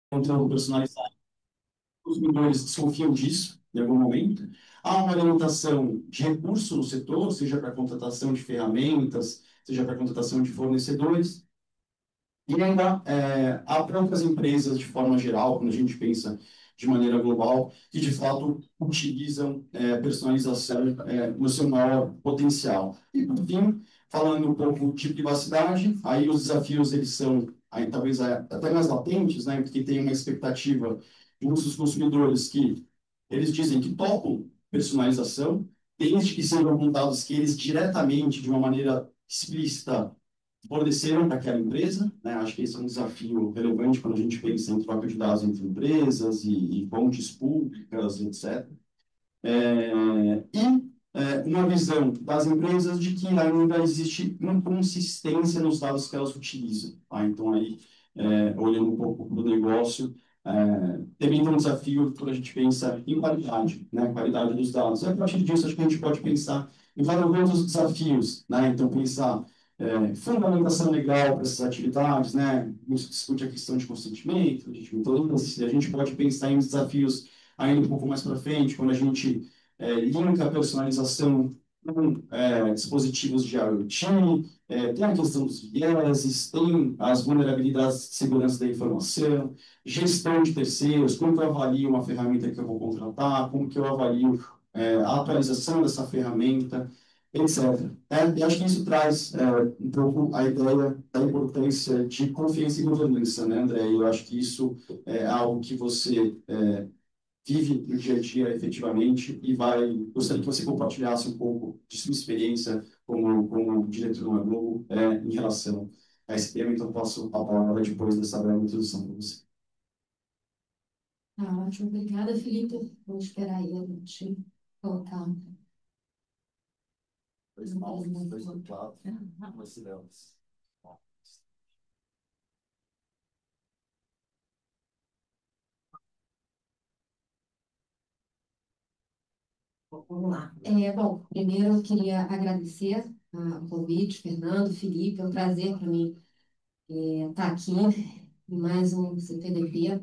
conteúdo personalizado, os consumidores desconfiam disso em algum momento. Há uma limitação de recursos no setor, seja para contratação de ferramentas, seja para contratação de fornecedores. E ainda há poucas empresas, de forma geral, quando a gente pensa de maneira global, que de fato utilizam personalização no seu maior potencial. E, por fim, falando um pouco de privacidade, aí os desafios eles são aí, talvez até mais latentes, né, porque tem uma expectativa de muitos consumidores que eles dizem que topam personalização, desde que sejam contados que eles diretamente, de uma maneira explícita, forneceram para aquela empresa, né? Acho que esse é um desafio relevante quando a gente pensa em troca de dados entre empresas e fontes públicas, etc. Uma visão das empresas de que ainda existe inconsistência nos dados que elas utilizam. Tá? Então, aí, olhando um pouco para o negócio, também tem um desafio quando a gente pensa em qualidade, né? Qualidade dos dados. E a partir disso, acho que a gente pode pensar em vários outros desafios, né? Então, pensar fundamentação legal para essas atividades, né? Isso discute a questão de consentimento, então, a gente pode pensar em desafios ainda um pouco mais para frente, quando a gente linka a personalização com dispositivos de IoT, tem a questão dos vieses, tem as vulnerabilidades de segurança da informação, gestão de terceiros, como que eu avalio uma ferramenta que eu vou contratar, como que eu avalio a atualização dessa ferramenta, etc. E acho que isso traz um pouco a ideia da importância de confiança e governança, né, André? Eu acho que isso é algo que você vive no dia a dia efetivamente e gostaria que você compartilhasse um pouco de sua experiência como diretor da Globo em relação a esse tema, então passo a palavra depois dessa breve introdução para você. Ah, ótimo, obrigada, Felipe. Vou esperar aí a gente colocar. Dois mãos, dois teclados, duas cinemas. Vamos lá. Bom, primeiro eu queria agradecer o convite, Fernando, Felipe, é um prazer para mim estar aqui em mais um CPDP.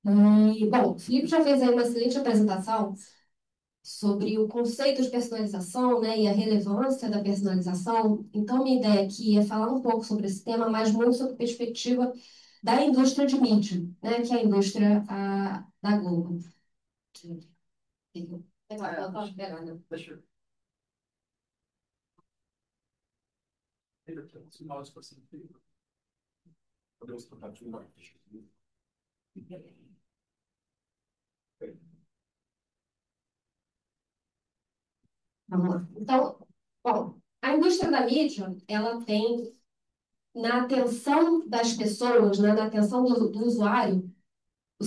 Bom, o Felipe já fez aí uma excelente apresentação sobre o conceito de personalização, né, e a relevância da personalização. Então, minha ideia aqui é falar um pouco sobre esse tema, mas muito sobre a perspectiva da indústria de mídia, né, que é a indústria da Globo. Deixa eu ver aqui, um áudio para ser feito. Podemos trocar de uma. Vamos lá. Então, bom, a indústria da mídia, ela tem na atenção das pessoas, né, na atenção do usuário, o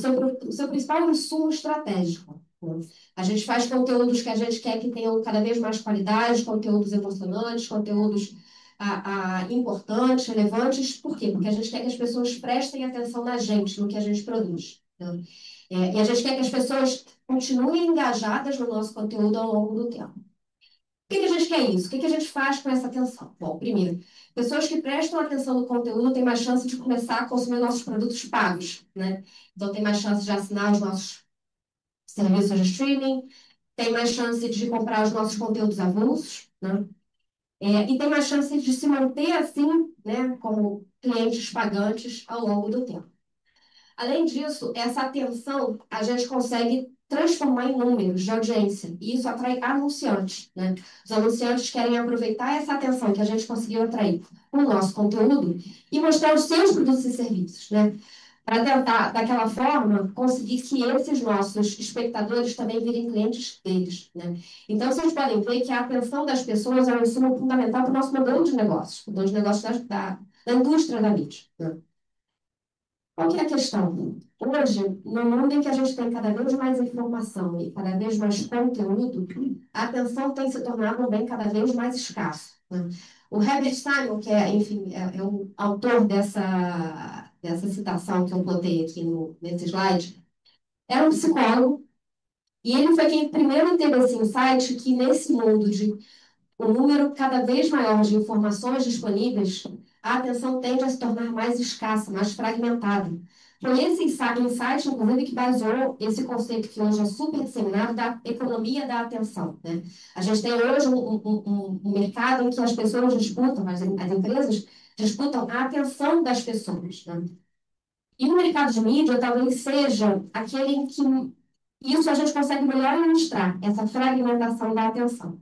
seu principal insumo estratégico. Né? A gente faz conteúdos que a gente quer que tenham cada vez mais qualidade, conteúdos emocionantes, conteúdos importantes, relevantes. Por quê? Porque a gente quer que as pessoas prestem atenção na gente, no que a gente produz. Né? E a gente quer que as pessoas continuem engajadas no nosso conteúdo ao longo do tempo. Por que a gente quer isso? O que a gente faz com essa atenção? Bom, primeiro, pessoas que prestam atenção no conteúdo têm mais chance de começar a consumir nossos produtos pagos, né? Então, tem mais chance de assinar os nossos serviços de streaming, tem mais chance de comprar os nossos conteúdos avulsos, né? E tem mais chance de se manter assim, né, como clientes pagantes ao longo do tempo. Além disso, essa atenção a gente consegue transformar em números de audiência, e isso atrai anunciantes, né? Os anunciantes querem aproveitar essa atenção que a gente conseguiu atrair com o nosso conteúdo e mostrar os seus produtos e serviços, né? Para tentar, daquela forma, conseguir que esses nossos espectadores também virem clientes deles, né? Então, vocês podem ver que a atenção das pessoas é um insumo fundamental para o nosso modelo de negócios, o modelo de negócios da indústria da mídia, né? Qual que é a questão? Hoje, no mundo em que a gente tem cada vez mais informação e cada vez mais conteúdo, a atenção tem se tornado um bem cada vez mais escasso, né? O Herbert Simon, que é, enfim, é o autor dessa citação que eu botei aqui nesse slide, era um psicólogo e ele foi quem primeiro teve esse insight que nesse mundo de um número cada vez maior de informações disponíveis, a atenção tende a se tornar mais escassa, mais fragmentada. Foi esse insight, inclusive, que baseou esse conceito que hoje é super disseminado da economia da atenção, né? A gente tem hoje um mercado em que as pessoas disputam, as empresas disputam a atenção das pessoas, né? E o mercado de mídia talvez seja aquele em que isso a gente consegue melhor ilustrar, essa fragmentação da atenção.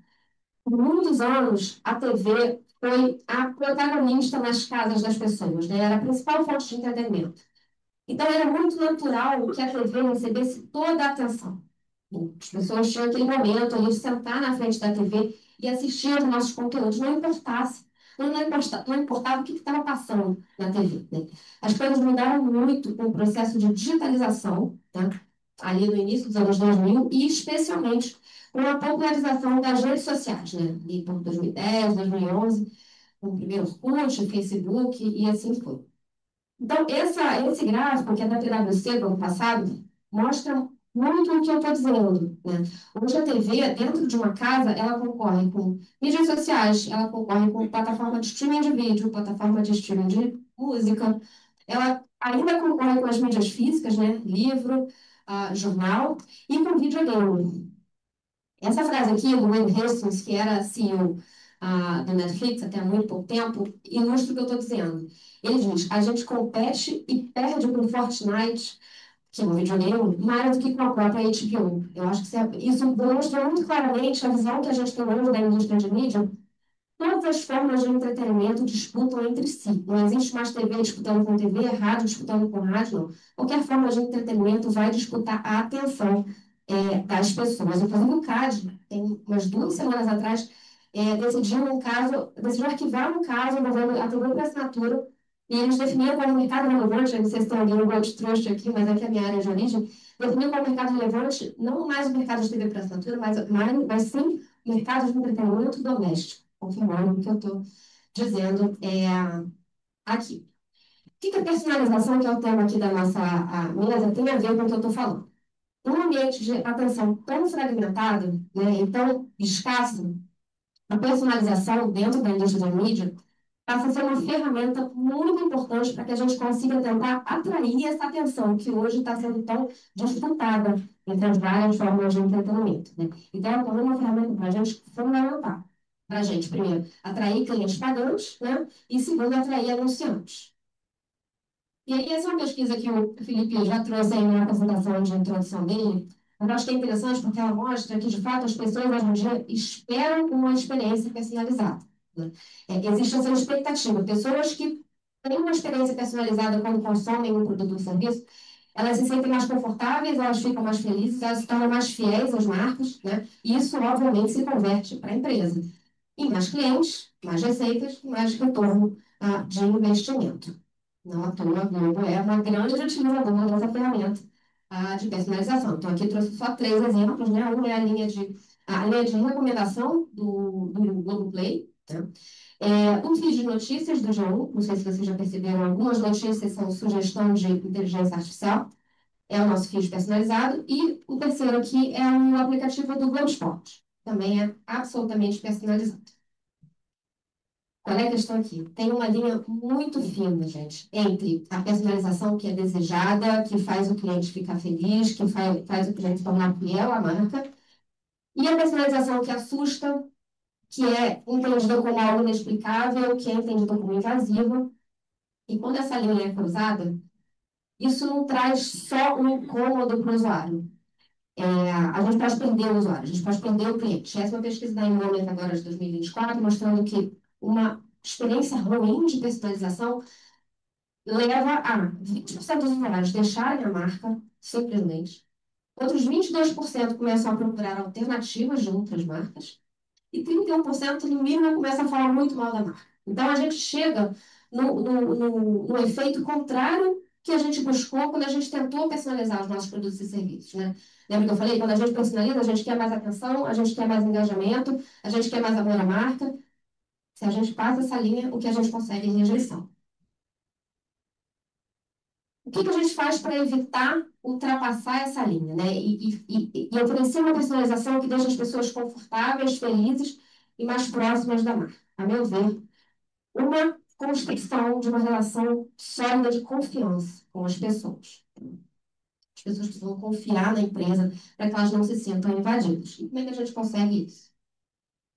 Por muitos anos, a TV foi a protagonista nas casas das pessoas, né? Era a principal fonte de entretenimento. Então, era muito natural que a TV recebesse toda a atenção. As pessoas tinham aquele momento ali de sentar na frente da TV e assistir aos nossos conteúdos, não importasse. Não importava o que estava passando na TV, né? As coisas mudaram muito com o processo de digitalização, né? Ali no início dos anos 2000, e especialmente com a popularização das redes sociais, né? Ali por 2010, 2011, com o primeiro Orkut, Facebook e assim foi. Então, esse gráfico, que é da PwC do ano passado, mostra muito o que eu estou dizendo, né? Hoje a TV, dentro de uma casa, ela concorre com mídias sociais, ela concorre com plataforma de streaming de vídeo, plataforma de streaming de música, ela ainda concorre com as mídias físicas, né? Livro, jornal, e com videogame. Essa frase aqui, do Wayne Hastings, que era CEO do Netflix até há muito pouco tempo, ilustra o que eu estou dizendo. Ele diz: a gente compete e perde com Fortnite, que é um videogame, mais do que com a própria HBO. Eu acho que isso demonstra muito claramente a visão que a gente tem hoje da indústria de mídia. Todas as formas de entretenimento disputam entre si. Não existe mais TV disputando com TV, rádio disputando com rádio, não. Qualquer forma de entretenimento vai disputar a atenção das pessoas. Inclusive, o CAD, tem umas 2 semanas atrás, decidiu arquivar um caso envolvendo a TV por assinatura, e eles definiram como mercado relevante, eu não sei se tem alguém no Gold Trust aqui, mas aqui é a minha área de origem, definiu como mercado relevante não mais o mercado de TV por assinatura, mas sim o mercado de entretenimento doméstico, confirmando o que eu estou dizendo aqui. O que a personalização, que é o tema aqui da nossa mesa, tem a ver com o que eu estou falando? Num ambiente de atenção tão fragmentado, né, e tão escasso, a personalização dentro da indústria da mídia passa a ser uma ferramenta muito importante para que a gente consiga tentar atrair essa atenção que hoje está sendo tão disputada entre as várias formas de entretenimento, né? Então, ela é uma ferramenta para a gente fundamental. Para a gente, primeiro, atrair clientes pagantes, né? E segundo, atrair anunciantes. E aí, essa é uma pesquisa que o Felipe já trouxe aí na apresentação de introdução dele, mas eu acho que é interessante porque ela mostra que, de fato, as pessoas hoje em dia esperam uma experiência personalizada, né? Existe essa expectativa. Pessoas que têm uma experiência personalizada quando consomem um produto ou serviço, elas se sentem mais confortáveis, elas ficam mais felizes, elas se tornam mais fiéis às marcas, né? E isso, obviamente, se converte para a empresa. E mais clientes, mais receitas, mais retorno de investimento. Não à toa, a Globo é uma grande utilizadora dessa ferramenta de personalização. Então, aqui eu trouxe só 3 exemplos, né? Uma é a linha de recomendação do Globoplay, né? O feed de notícias do G1, não sei se vocês já perceberam, algumas notícias são sugestão de inteligência artificial, é o nosso feed personalizado. E o terceiro aqui é o aplicativo do Globo Esporte, também é absolutamente personalizado. Qual é a questão aqui? Tem uma linha muito fina, gente, entre a personalização que é desejada, que faz o cliente ficar feliz, que faz o cliente tornar fiel à marca, e a personalização que assusta, que é entendida como algo inexplicável, que é entendida como invasiva. E quando essa linha é cruzada, isso não traz só um incômodo para o usuário. A gente pode perder o usuário, a gente pode perder o cliente. Essa é uma pesquisa da Enrollment agora de 2024, mostrando que uma experiência ruim de personalização leva a 20% dos usuários deixarem a marca, simplesmente. Outros 22% começam a procurar alternativas de outras marcas. E 31%, no mínimo, começam a falar muito mal da marca. Então, a gente chega no efeito contrário que a gente buscou quando a gente tentou personalizar os nossos produtos e serviços, né? Lembra que eu falei? Quando a gente personaliza, a gente quer mais atenção, a gente quer mais engajamento, a gente quer mais amor à marca. Se a gente passa essa linha, o que a gente consegue é rejeição. O que a gente faz para evitar ultrapassar essa linha, né? E oferecer uma personalização que deixe as pessoas confortáveis, felizes e mais próximas da marca? A meu ver, uma construção de uma relação sólida de confiança com as pessoas. As pessoas precisam confiar na empresa para que elas não se sintam invadidas. E como é que a gente consegue isso?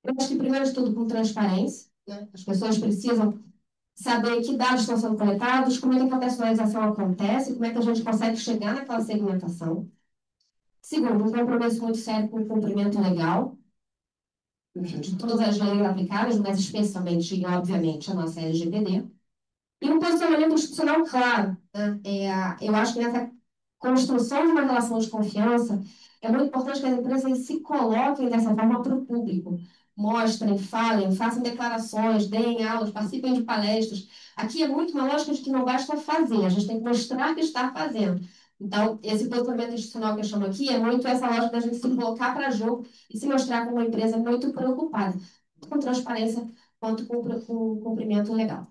Eu acho que, primeiro de tudo, com transparência, né? As pessoas precisam saber que dados estão sendo coletados, como é que a personalização acontece, como é que a gente consegue chegar naquela segmentação. Segundo, um compromisso muito sério com o cumprimento legal, enfim, de todas as leis aplicáveis, mas especialmente e, obviamente, a nossa LGPD. E um posicionamento institucional claro, né? Eu acho que nessa construção de uma relação de confiança, é muito importante que as empresas se coloquem dessa forma para o público. Mostrem, falem, façam declarações, deem aulas, participem de palestras. Aqui é muito uma lógica de que não basta fazer, a gente tem que mostrar que está fazendo. Então, esse posicionamento institucional que eu chamo aqui é muito essa lógica da gente se colocar para jogo e se mostrar como uma empresa muito preocupada, tanto com transparência quanto com cumprimento legal.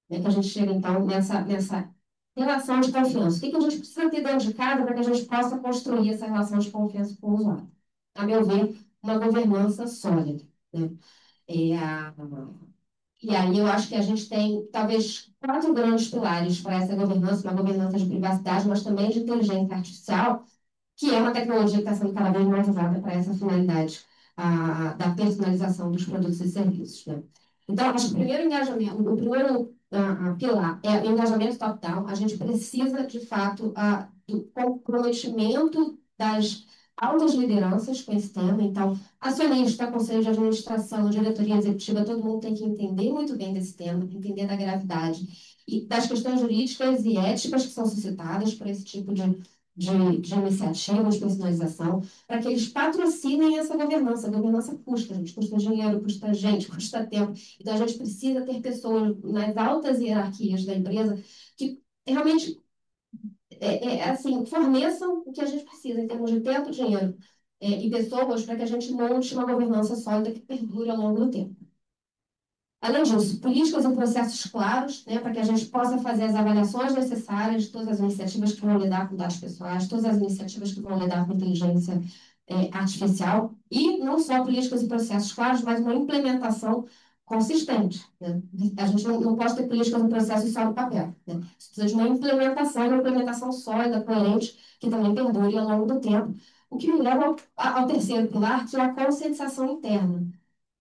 É que a gente chega, então, nessa relação de confiança. O que a gente precisa ter dentro de casa para que a gente possa construir essa relação de confiança com o usuário? A meu ver, uma governança sólida, né? É, a- e aí eu acho que a gente tem, talvez, quatro grandes pilares para essa governança, uma governança de privacidade, mas também de inteligência artificial, que é uma tecnologia que está sendo cada vez mais usada para essa finalidade, da personalização dos produtos e serviços, né? Então, acho que o primeiro engajamento, o primeiro pilar é o engajamento top-down. A gente precisa, de fato, do comprometimento das altas lideranças com esse tema. Então, acionista, conselho de administração, diretoria executiva, todo mundo tem que entender muito bem desse tema, entender da gravidade e das questões jurídicas e éticas que são suscitadas por esse tipo de iniciativa, de personalização, para que eles patrocinem essa governança. A governança custa, gente, custa dinheiro, custa gente, custa tempo. Então, a gente precisa ter pessoas nas altas hierarquias da empresa que realmente assim, forneçam o que a gente precisa em termos de tempo, dinheiro e pessoas para que a gente monte uma governança sólida que perdure ao longo do tempo. Além disso, políticas e processos claros, né, para que a gente possa fazer as avaliações necessárias de todas as iniciativas que vão lidar com dados pessoais, todas as iniciativas que vão lidar com inteligência artificial, e não só políticas e processos claros, mas uma implementação consistente, né? A gente não pode ter políticas e processos só no papel, né? Precisa de uma implementação sólida, coerente, que também perdure ao longo do tempo. O que me leva ao terceiro pilar, que é a conscientização interna,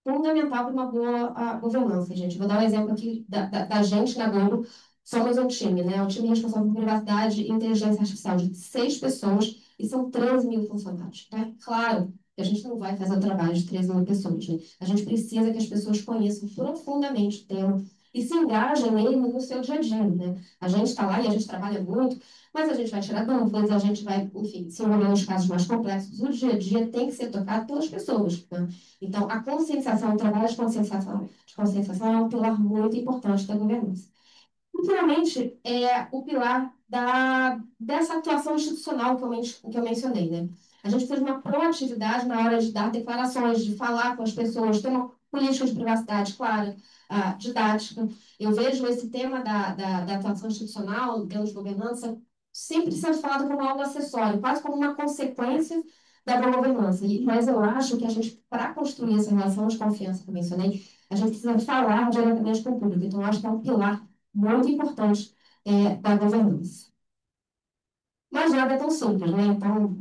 fundamental para uma boa governança, gente. Vou dar um exemplo aqui da gente na Globo. Somos um time, né? Um time responsável por privacidade e inteligência artificial de 6 pessoas e são 13 mil funcionários, né? Claro que a gente não vai fazer o trabalho de 13 mil pessoas, né? A gente precisa que as pessoas conheçam profundamente o tema e se engajem nele no seu dia a dia, né? A gente está lá e a gente trabalha muito, mas a gente vai tirar dúvidas, a gente vai, enfim, se envolver nos casos mais complexos. O dia a dia tem que ser tocado pelas pessoas, né? Então, a conscientização, o trabalho de conscientização é um pilar muito importante da governança. E, finalmente, é o pilar dessa atuação institucional que eu mencionei, né? A gente precisa de uma proatividade na hora de dar declarações, de falar com as pessoas, ter uma política de privacidade clara, didática. Eu vejo esse tema da atuação institucional, dentro de governança, sempre sendo falado como algo acessório, quase como uma consequência da boa governança. Mas eu acho que a gente, para construir essa relação de confiança que eu mencionei, a gente precisa falar diretamente com o público. Então, eu acho que é um pilar muito importante da governança. Mas nada é tão simples, né? Então,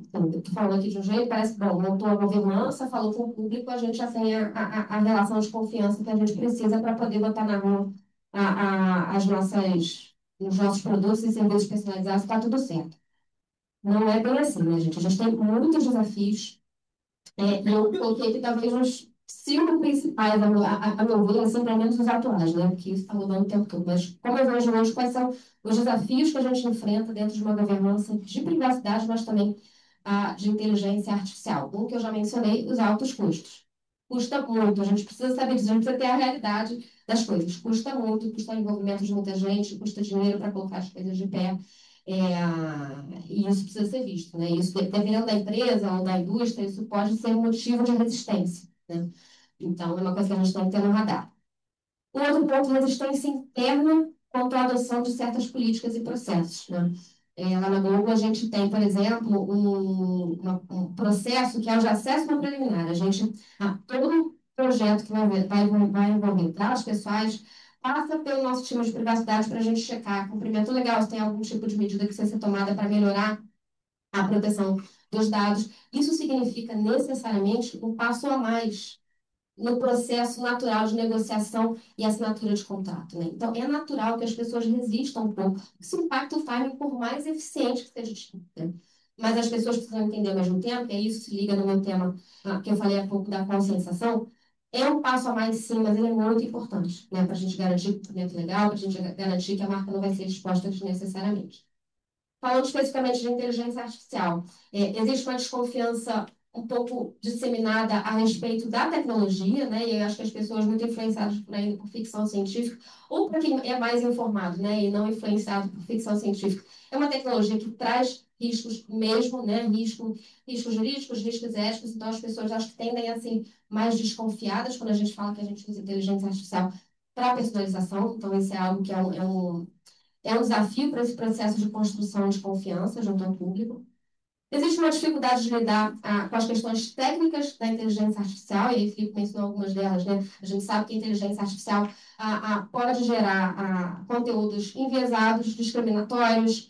tu falou aqui de um jeito, parece que, bom, montou a governança, falou com o público, a gente já tem a relação de confiança que a gente precisa para poder botar na mão os nossos produtos e serviços personalizados, está tudo certo. Não é bem assim, né, gente? A gente tem muitos desafios e eu coloquei aqui talvez uns 5 principais, a meu ver, assim, pelo menos os atuais, né? Porque isso está mudando o tempo todo. Mas como eu vejo hoje, quais são os desafios que a gente enfrenta dentro de uma governança de privacidade, mas também de inteligência artificial? Um que eu já mencionei, os altos custos. Custa muito, a gente precisa saber disso, a gente precisa ter a realidade das coisas. Custa muito, custa o envolvimento de muita gente, custa dinheiro para colocar as coisas de pé. E isso precisa ser visto, né? Isso, dependendo da empresa ou da indústria, isso pode ser um motivo de resistência, né? Então, é uma coisa que a gente tem que ter no radar. Um outro ponto, resistência interna quanto à adoção de certas políticas e processos, né? Lá na Globo, a gente tem, por exemplo, um processo que é o de acesso não preliminar. Todo projeto que vai envolver dados pessoais, passa pelo nosso time de privacidade para a gente checar cumprimento legal, se tem algum tipo de medida que precisa ser tomada para melhorar a proteção dos dados. Isso significa necessariamente um passo a mais no processo natural de negociação e assinatura de contrato, né? Então, é natural que as pessoas resistam um pouco. Isso impacta o timing, por mais eficiente que seja o time, né? Mas as pessoas precisam entender ao mesmo tempo, e isso se liga no meu tema que eu falei há pouco da conscientização, é um passo a mais, sim, mas ele é muito importante, né? Para a gente garantir o cumprimento legal, para a gente garantir que a marca não vai ser exposta desnecessariamente. Falando especificamente de inteligência artificial, existe uma desconfiança um pouco disseminada a respeito da tecnologia, né? E eu acho que as pessoas muito influenciadas por aí por ficção científica, ou para quem é mais informado, né? E não influenciado por ficção científica, é uma tecnologia que traz riscos mesmo, né? Riscos jurídicos, riscos éticos. Então as pessoas acho que tendem a ser mais desconfiadas quando a gente fala que a gente usa inteligência artificial para personalização. Então esse é algo que é um desafio para esse processo de construção de confiança junto ao público. Existe uma dificuldade de lidar com as questões técnicas da inteligência artificial, e aí o Filipe mencionou algumas delas, né? A gente sabe que a inteligência artificial pode gerar conteúdos enviesados, discriminatórios,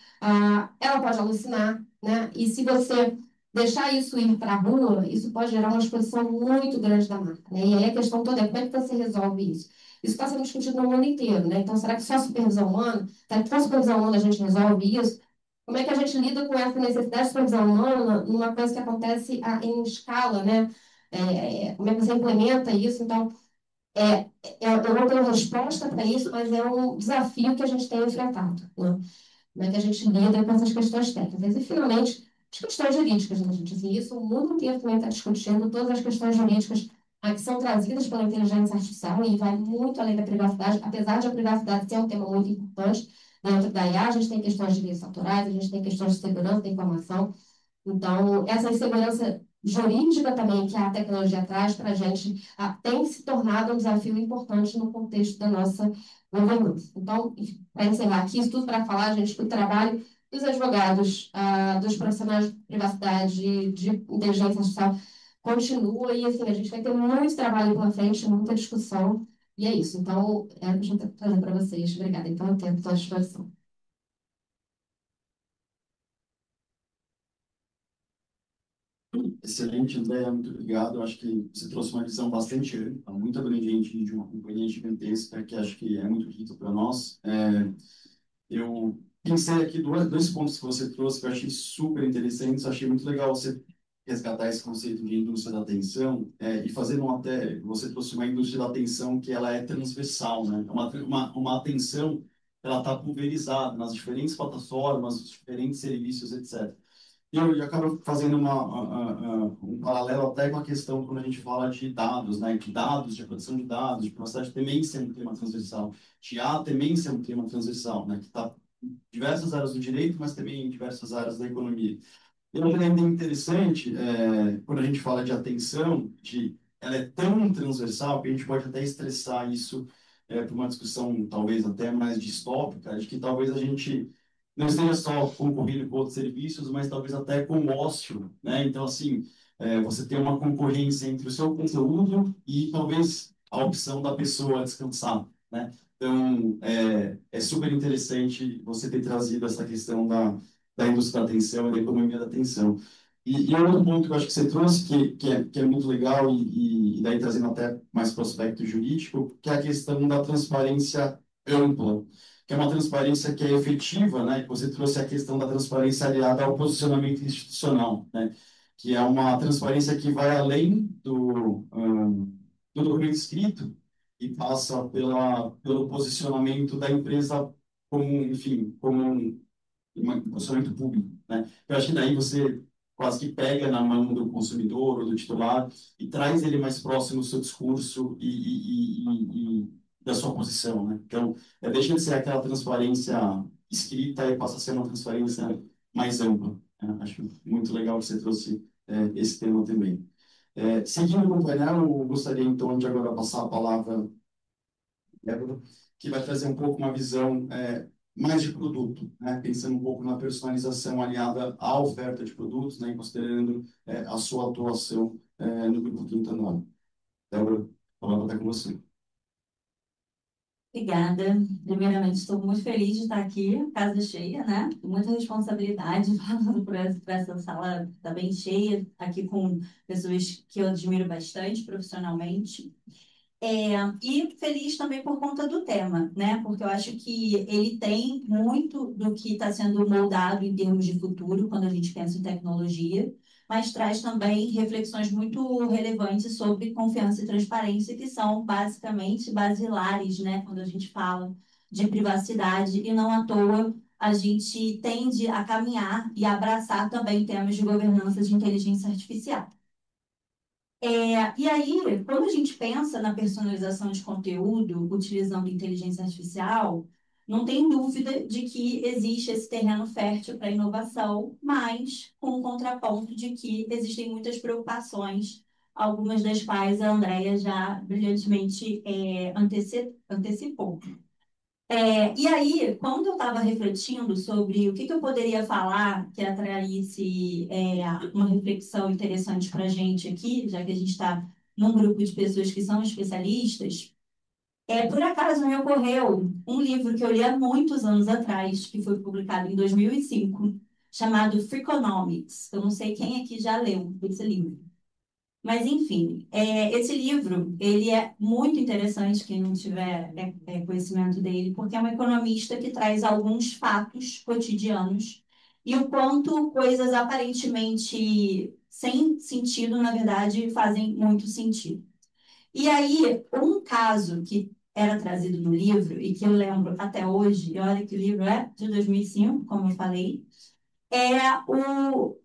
ela pode alucinar, né? E se você deixar isso ir para a rua, isso pode gerar uma exposição muito grande da marca, né? E aí a questão toda é como é que você resolve isso? Isso está sendo discutido no mundo inteiro, né? Então, será que só supervisão humana? Será que só supervisão humana a gente resolve isso? Como é que a gente lida com essa necessidade de supervisão humana numa coisa que acontece em escala, né? Como é que você implementa isso? Então, eu não tenho resposta para isso, mas é um desafio que a gente tem enfrentado, né? Como é que a gente lida com essas questões técnicas? E, finalmente, as questões jurídicas, né, gente? Assim, isso o mundo inteiro também está discutindo, todas as questões jurídicas que são trazidas pela inteligência artificial e vai muito além da privacidade, apesar de a privacidade ser um tema muito importante dentro da IA, a gente tem questões de direitos autorais, a gente tem questões de segurança da informação. Então, essa insegurança jurídica também que a tecnologia traz para a gente tem se tornado um desafio importante no contexto da nossa governança. Então, para encerrar aqui, isso tudo para falar, gente, que o trabalho dos advogados, dos profissionais de privacidade, de inteligência artificial, continua e, assim, a gente vai ter muito trabalho pela frente, muita discussão, e é isso. Então, é o que a gente está trazendo para vocês. Obrigada. Então, eu tempo, estou à disposição. Excelente, André, muito obrigado. Eu acho que você trouxe uma visão bastante ampla, muito abrangente de uma companhia gigantesca, que acho que é muito rica para nós. Eu pensei aqui dois pontos que você trouxe que eu achei super interessantes. Achei muito legal você resgatar esse conceito de indústria da atenção e fazendo até, você trouxe uma indústria da atenção que ela é transversal, né? Uma atenção, ela está pulverizada nas diferentes plataformas, os diferentes serviços, etc. E acaba fazendo um paralelo até com a questão quando a gente fala de dados, né? De dados, de produção de dados, de privacidade também ser um tema transversal, de IA também ser um tema transversal, né? Que está em diversas áreas do direito, mas também em diversas áreas da economia. Eu acho ainda interessante, quando a gente fala de atenção, ela é tão transversal que a gente pode até estressar isso para uma discussão talvez até mais distópica, de que talvez a gente não esteja só concorrendo com outros serviços, mas talvez até com o ócio, né? Então, assim, você tem uma concorrência entre o seu conteúdo e talvez a opção da pessoa descansar, né? Então, é super interessante você ter trazido essa questão da indústria da atenção e da economia da atenção. E outro ponto que eu acho que você trouxe, que é muito legal, e daí trazendo até mais prospecto jurídico, que é a questão da transparência ampla, que é uma transparência que é efetiva, né? Que você trouxe a questão da transparência aliada ao posicionamento institucional, né? Que é uma transparência que vai além do documento escrito e passa pelo posicionamento da empresa como, enfim, como um posicionamento público, né? Eu acho que daí você quase que pega na mão do consumidor ou do titular e traz ele mais próximo do seu discurso e da sua posição, né? Então, deixa de ser aquela transparência escrita e passa a ser uma transparência mais ampla, né? Acho muito legal que você trouxe esse tema também. Seguindo com o painel, eu gostaria então de agora passar a palavra Débora, que vai trazer um pouco uma visão mais de produto, né? Pensando um pouco na personalização aliada à oferta de produtos, né? Considerando a sua atuação no Grupo Quintana. Débora, a palavra está com você. Obrigada. Primeiramente, estou muito feliz de estar aqui, casa cheia, né? Muita responsabilidade falando por essa sala, está bem cheia, aqui com pessoas que eu admiro bastante profissionalmente. E feliz também por conta do tema, né? Porque eu acho que ele tem muito do que está sendo moldado em termos de futuro, quando a gente pensa em tecnologia, mas traz também reflexões muito relevantes sobre confiança e transparência, que são basicamente basilares, né? Quando a gente fala de privacidade, e não à toa a gente tende a caminhar e abraçar também temas de governança de inteligência artificial. E aí, quando a gente pensa na personalização de conteúdo utilizando inteligência artificial, não tem dúvida de que existe esse terreno fértil para inovação, mas com o contraponto de que existem muitas preocupações, algumas das quais a Andrea já brilhantemente antecipou. E aí, quando eu estava refletindo sobre o que eu poderia falar que atraísse uma reflexão interessante para a gente aqui, já que a gente está num grupo de pessoas que são especialistas, por acaso me ocorreu um livro que eu li há muitos anos atrás, que foi publicado em 2005, chamado Freakonomics. Eu não sei quem aqui já leu esse livro. Mas, enfim, esse livro, ele é muito interessante, quem não tiver conhecimento dele, porque é um economista que traz alguns fatos cotidianos e o quanto coisas aparentemente sem sentido, na verdade, fazem muito sentido. E aí, um caso que era trazido no livro e que eu lembro até hoje, e olha que o livro é de 2005, como eu falei, é o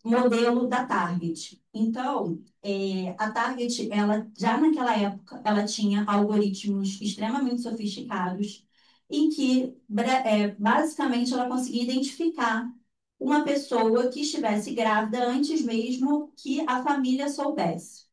modelo da Target. Então, a Target, ela já naquela época, ela tinha algoritmos extremamente sofisticados em que, basicamente, ela conseguia identificar uma pessoa que estivesse grávida antes mesmo que a família soubesse.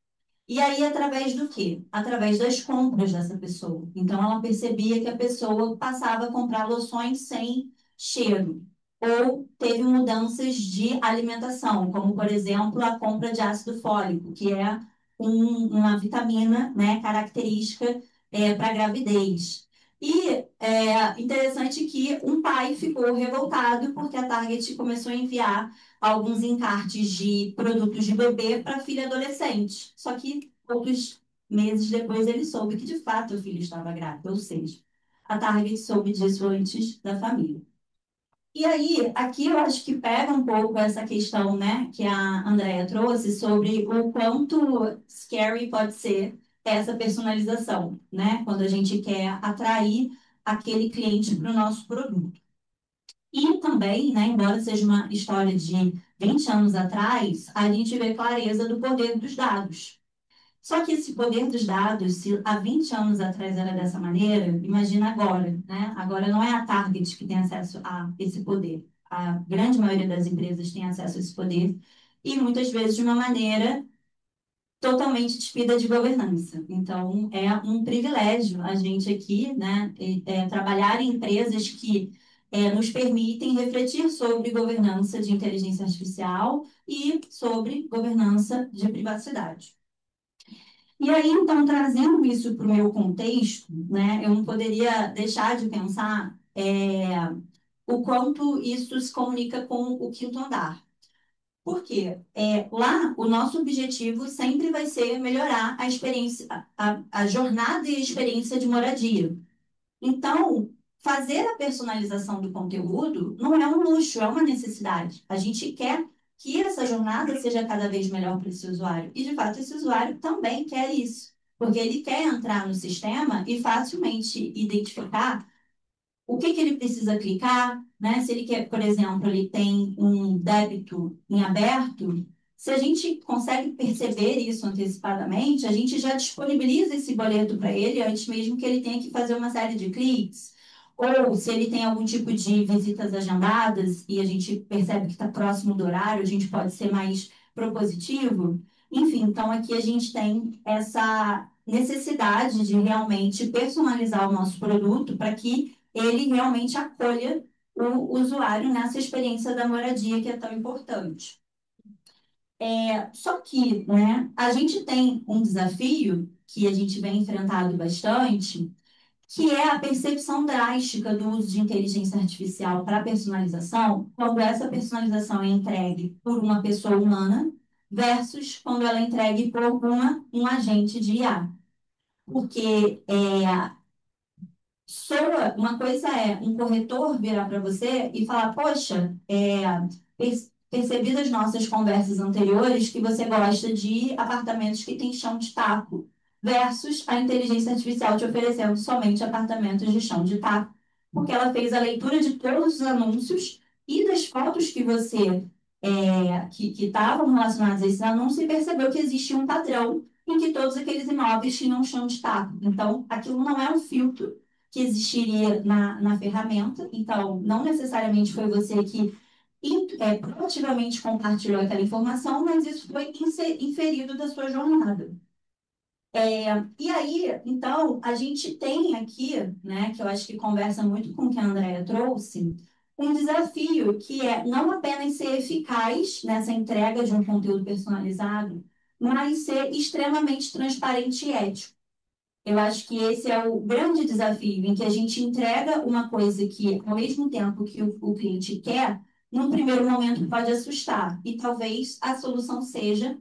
E aí, através do quê? Através das compras dessa pessoa. Então, ela percebia que a pessoa passava a comprar loções sem cheiro. Ou teve mudanças de alimentação, como, por exemplo, a compra de ácido fólico, que é uma vitamina, né, característica para a gravidez. E é interessante que um pai ficou revoltado porque a Target começou a enviar alguns encartes de produtos de bebê para a filha adolescente. Só que poucos meses depois ele soube que de fato a filha estava grávida, ou seja, a Target soube disso antes da família. E aí, aqui eu acho que pega um pouco essa questão, né, que a Andrea trouxe sobre o quanto scary pode ser essa personalização, né, quando a gente quer atrair aquele cliente para o nosso produto. E também, né, embora seja uma história de 20 anos atrás, a gente vê clareza do poder dos dados. Só que esse poder dos dados, se há 20 anos atrás era dessa maneira, imagina agora, né? Agora não é a Target que tem acesso a esse poder. A grande maioria das empresas tem acesso a esse poder e muitas vezes de uma maneira totalmente despida de governança. Então, é um privilégio a gente aqui, né, trabalhar em empresas que nos permitem refletir sobre governança de inteligência artificial e sobre governança de privacidade. E aí, então, trazendo isso para o meu contexto, né, eu não poderia deixar de pensar o quanto isso se comunica com o quinto andar. Por quê? Lá, o nosso objetivo sempre vai ser melhorar a experiência, a jornada e a experiência de moradia. Então, fazer a personalização do conteúdo não é um luxo, é uma necessidade. A gente quer que essa jornada seja cada vez melhor para esse usuário. E, de fato, esse usuário também quer isso. Porque ele quer entrar no sistema e facilmente identificar o que ele precisa clicar, né? Se ele quer, por exemplo, ele tem um débito em aberto, se a gente consegue perceber isso antecipadamente, a gente já disponibiliza esse boleto para ele antes mesmo que ele tenha que fazer uma série de cliques. Ou se ele tem algum tipo de visitas agendadas e a gente percebe que está próximo do horário, a gente pode ser mais propositivo. Enfim, então aqui a gente tem essa necessidade de realmente personalizar o nosso produto para que ele realmente acolha o usuário nessa experiência da moradia que é tão importante. Só que, né, a gente tem um desafio que a gente vem enfrentado bastante, que é a percepção drástica do uso de inteligência artificial para personalização, quando essa personalização é entregue por uma pessoa humana versus quando ela é entregue por um agente de IA. Porque uma coisa é um corretor virar para você e falar, poxa, percebi das nossas conversas anteriores que você gosta de apartamentos que têm chão de taco, versus a inteligência artificial te oferecendo somente apartamentos de chão de taco, porque ela fez a leitura de todos os anúncios e das fotos que você que estavam relacionadas a esse anúncio e percebeu que existia um padrão em que todos aqueles imóveis tinham chão de taco. Então, aquilo não é um filtro que existiria na ferramenta. Então, não necessariamente foi você que proativamente compartilhou aquela informação, mas isso foi inferido da sua jornada. E aí, então, a gente tem aqui, né, que eu acho que conversa muito com o que a Andrea trouxe, um desafio que é não apenas ser eficaz nessa entrega de um conteúdo personalizado, mas ser extremamente transparente e ético. Eu acho que esse é o grande desafio, em que a gente entrega uma coisa que, ao mesmo tempo que o cliente quer, num primeiro momento pode assustar. E talvez a solução seja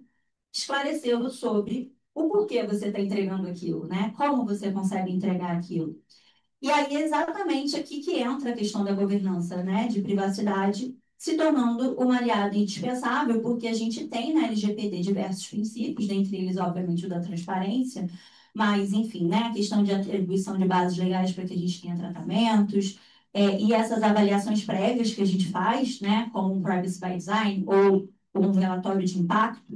esclarecê-lo sobre o porquê você está entregando aquilo, né? Como você consegue entregar aquilo. E aí é exatamente aqui que entra a questão da governança, né, de privacidade, se tornando uma aliada indispensável, porque a gente tem na LGPD diversos princípios, dentre eles, obviamente, o da transparência, mas, enfim, né, a questão de atribuição de bases legais para que a gente tenha tratamentos, e essas avaliações prévias que a gente faz, né, como um Privacy by Design ou um relatório de impacto,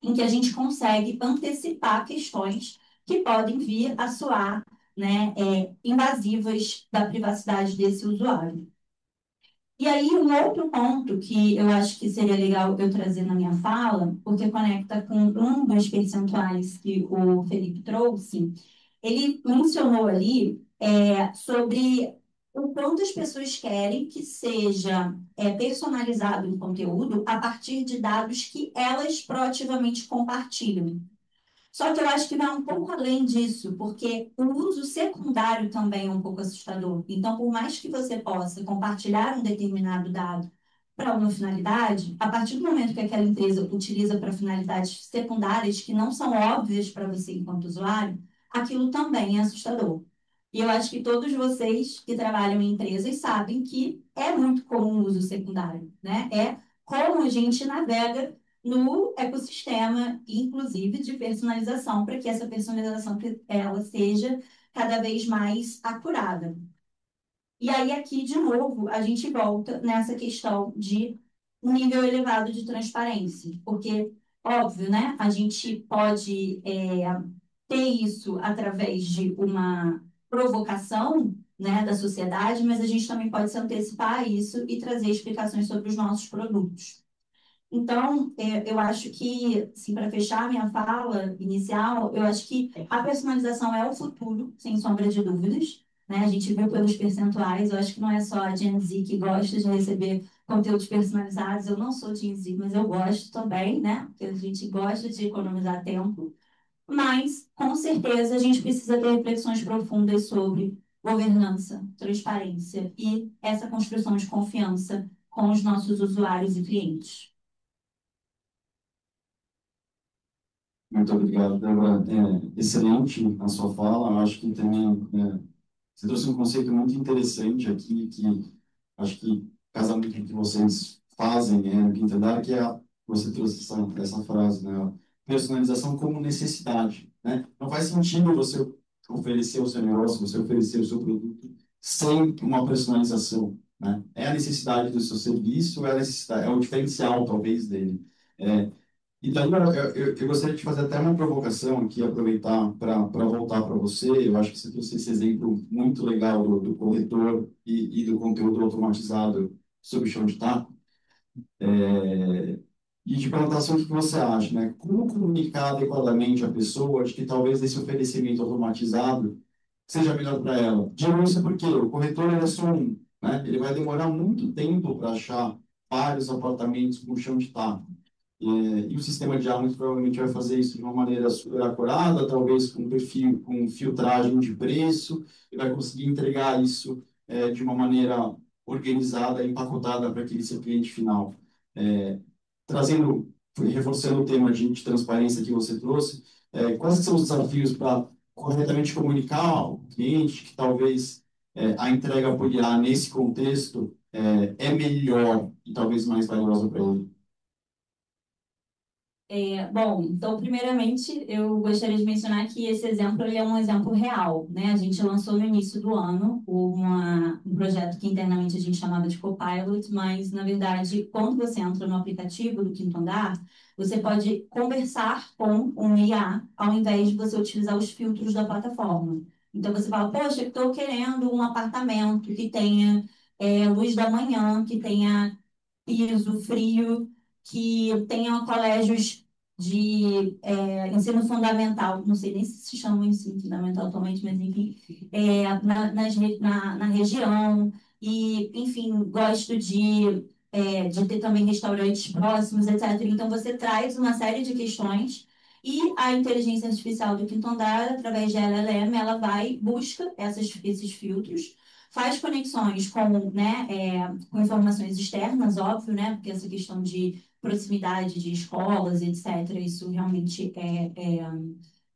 em que a gente consegue antecipar questões que podem vir a soar, né, invasivas da privacidade desse usuário. E aí, um outro ponto que eu acho que seria legal eu trazer na minha fala, porque conecta com um dos percentuais que o Felipe trouxe, ele mencionou ali sobre o quanto as pessoas querem que seja personalizado o conteúdo a partir de dados que elas proativamente compartilham. Só que eu acho que vai um pouco além disso, porque o uso secundário também é um pouco assustador. Então, por mais que você possa compartilhar um determinado dado para uma finalidade, a partir do momento que aquela empresa utiliza para finalidades secundárias que não são óbvias para você enquanto usuário, aquilo também é assustador. E eu acho que todos vocês que trabalham em empresas sabem que é muito comum o uso secundário, né? É como a gente navega no ecossistema, inclusive de personalização, para que essa personalização ela seja cada vez mais acurada. E aí, aqui, de novo, a gente volta nessa questão de um nível elevado de transparência, porque, óbvio, né, a gente pode ter isso através de uma provocação, né, da sociedade, mas a gente também pode se antecipar a isso e trazer explicações sobre os nossos produtos. Então, eu acho que, assim, para fechar a minha fala inicial, eu acho que a personalização é o futuro, sem sombra de dúvidas, né? A gente viu pelos percentuais, eu acho que não é só a Gen Z que gosta de receber conteúdos personalizados, eu não sou Gen Z, mas eu gosto também, né? Porque a gente gosta de economizar tempo, mas, com certeza, a gente precisa ter reflexões profundas sobre governança, transparência e essa construção de confiança com os nossos usuários e clientes. Muito obrigado, Débora. Excelente a sua fala. Eu acho que também você trouxe um conceito muito interessante aqui, que acho que casa muito com o que vocês fazem, no Quinta D'Arc, você trouxe essa frase, né? Personalização como necessidade, né? Não faz sentido você oferecer o seu negócio, você oferecer o seu produto sem uma personalização, né? É a necessidade do seu serviço, é a necessidade, é o diferencial, talvez, dele. E daí eu gostaria de fazer até uma provocação aqui, aproveitar para voltar para você. Eu acho que você trouxe esse exemplo muito legal do corretor e do conteúdo automatizado sobre chão de taco. E de perguntar assim, o que você acha, né? Como comunicar adequadamente a pessoa de que talvez esse oferecimento automatizado seja melhor para ela? Digo isso porque o corretor ele é só um, né? Ele vai demorar muito tempo para achar vários apartamentos com chão de taco. E o sistema de armas provavelmente vai fazer isso de uma maneira super acurada, talvez com perfil, com filtragem de preço, e vai conseguir entregar isso de uma maneira organizada, empacotada para aquele seu cliente final. É, trazendo, reforçando o tema de transparência que você trouxe, quais são os desafios para corretamente comunicar ao cliente que talvez a entrega por IA nesse contexto é melhor e talvez mais valiosa para ele? Bom, então, primeiramente, eu gostaria de mencionar que esse exemplo ele é um exemplo real, né? A gente lançou no início do ano um projeto que internamente a gente chamava de Copilot, mas, na verdade, quando você entra no aplicativo do Quinto Andar, você pode conversar com um IA ao invés de você utilizar os filtros da plataforma. Então, você fala, poxa, estou querendo um apartamento que tenha luz da manhã, que tenha piso frio, que tenham colégios de ensino fundamental, não sei nem se chama ensino fundamental atualmente, mas enfim, na região, e enfim, gosto de ter também restaurantes próximos, etc. Então, você traz uma série de questões. E a inteligência artificial do Quinto Andar, através de LLM, ela vai, busca esses filtros, faz conexões com informações externas, óbvio, né? Porque essa questão de proximidade de escolas, etc., isso realmente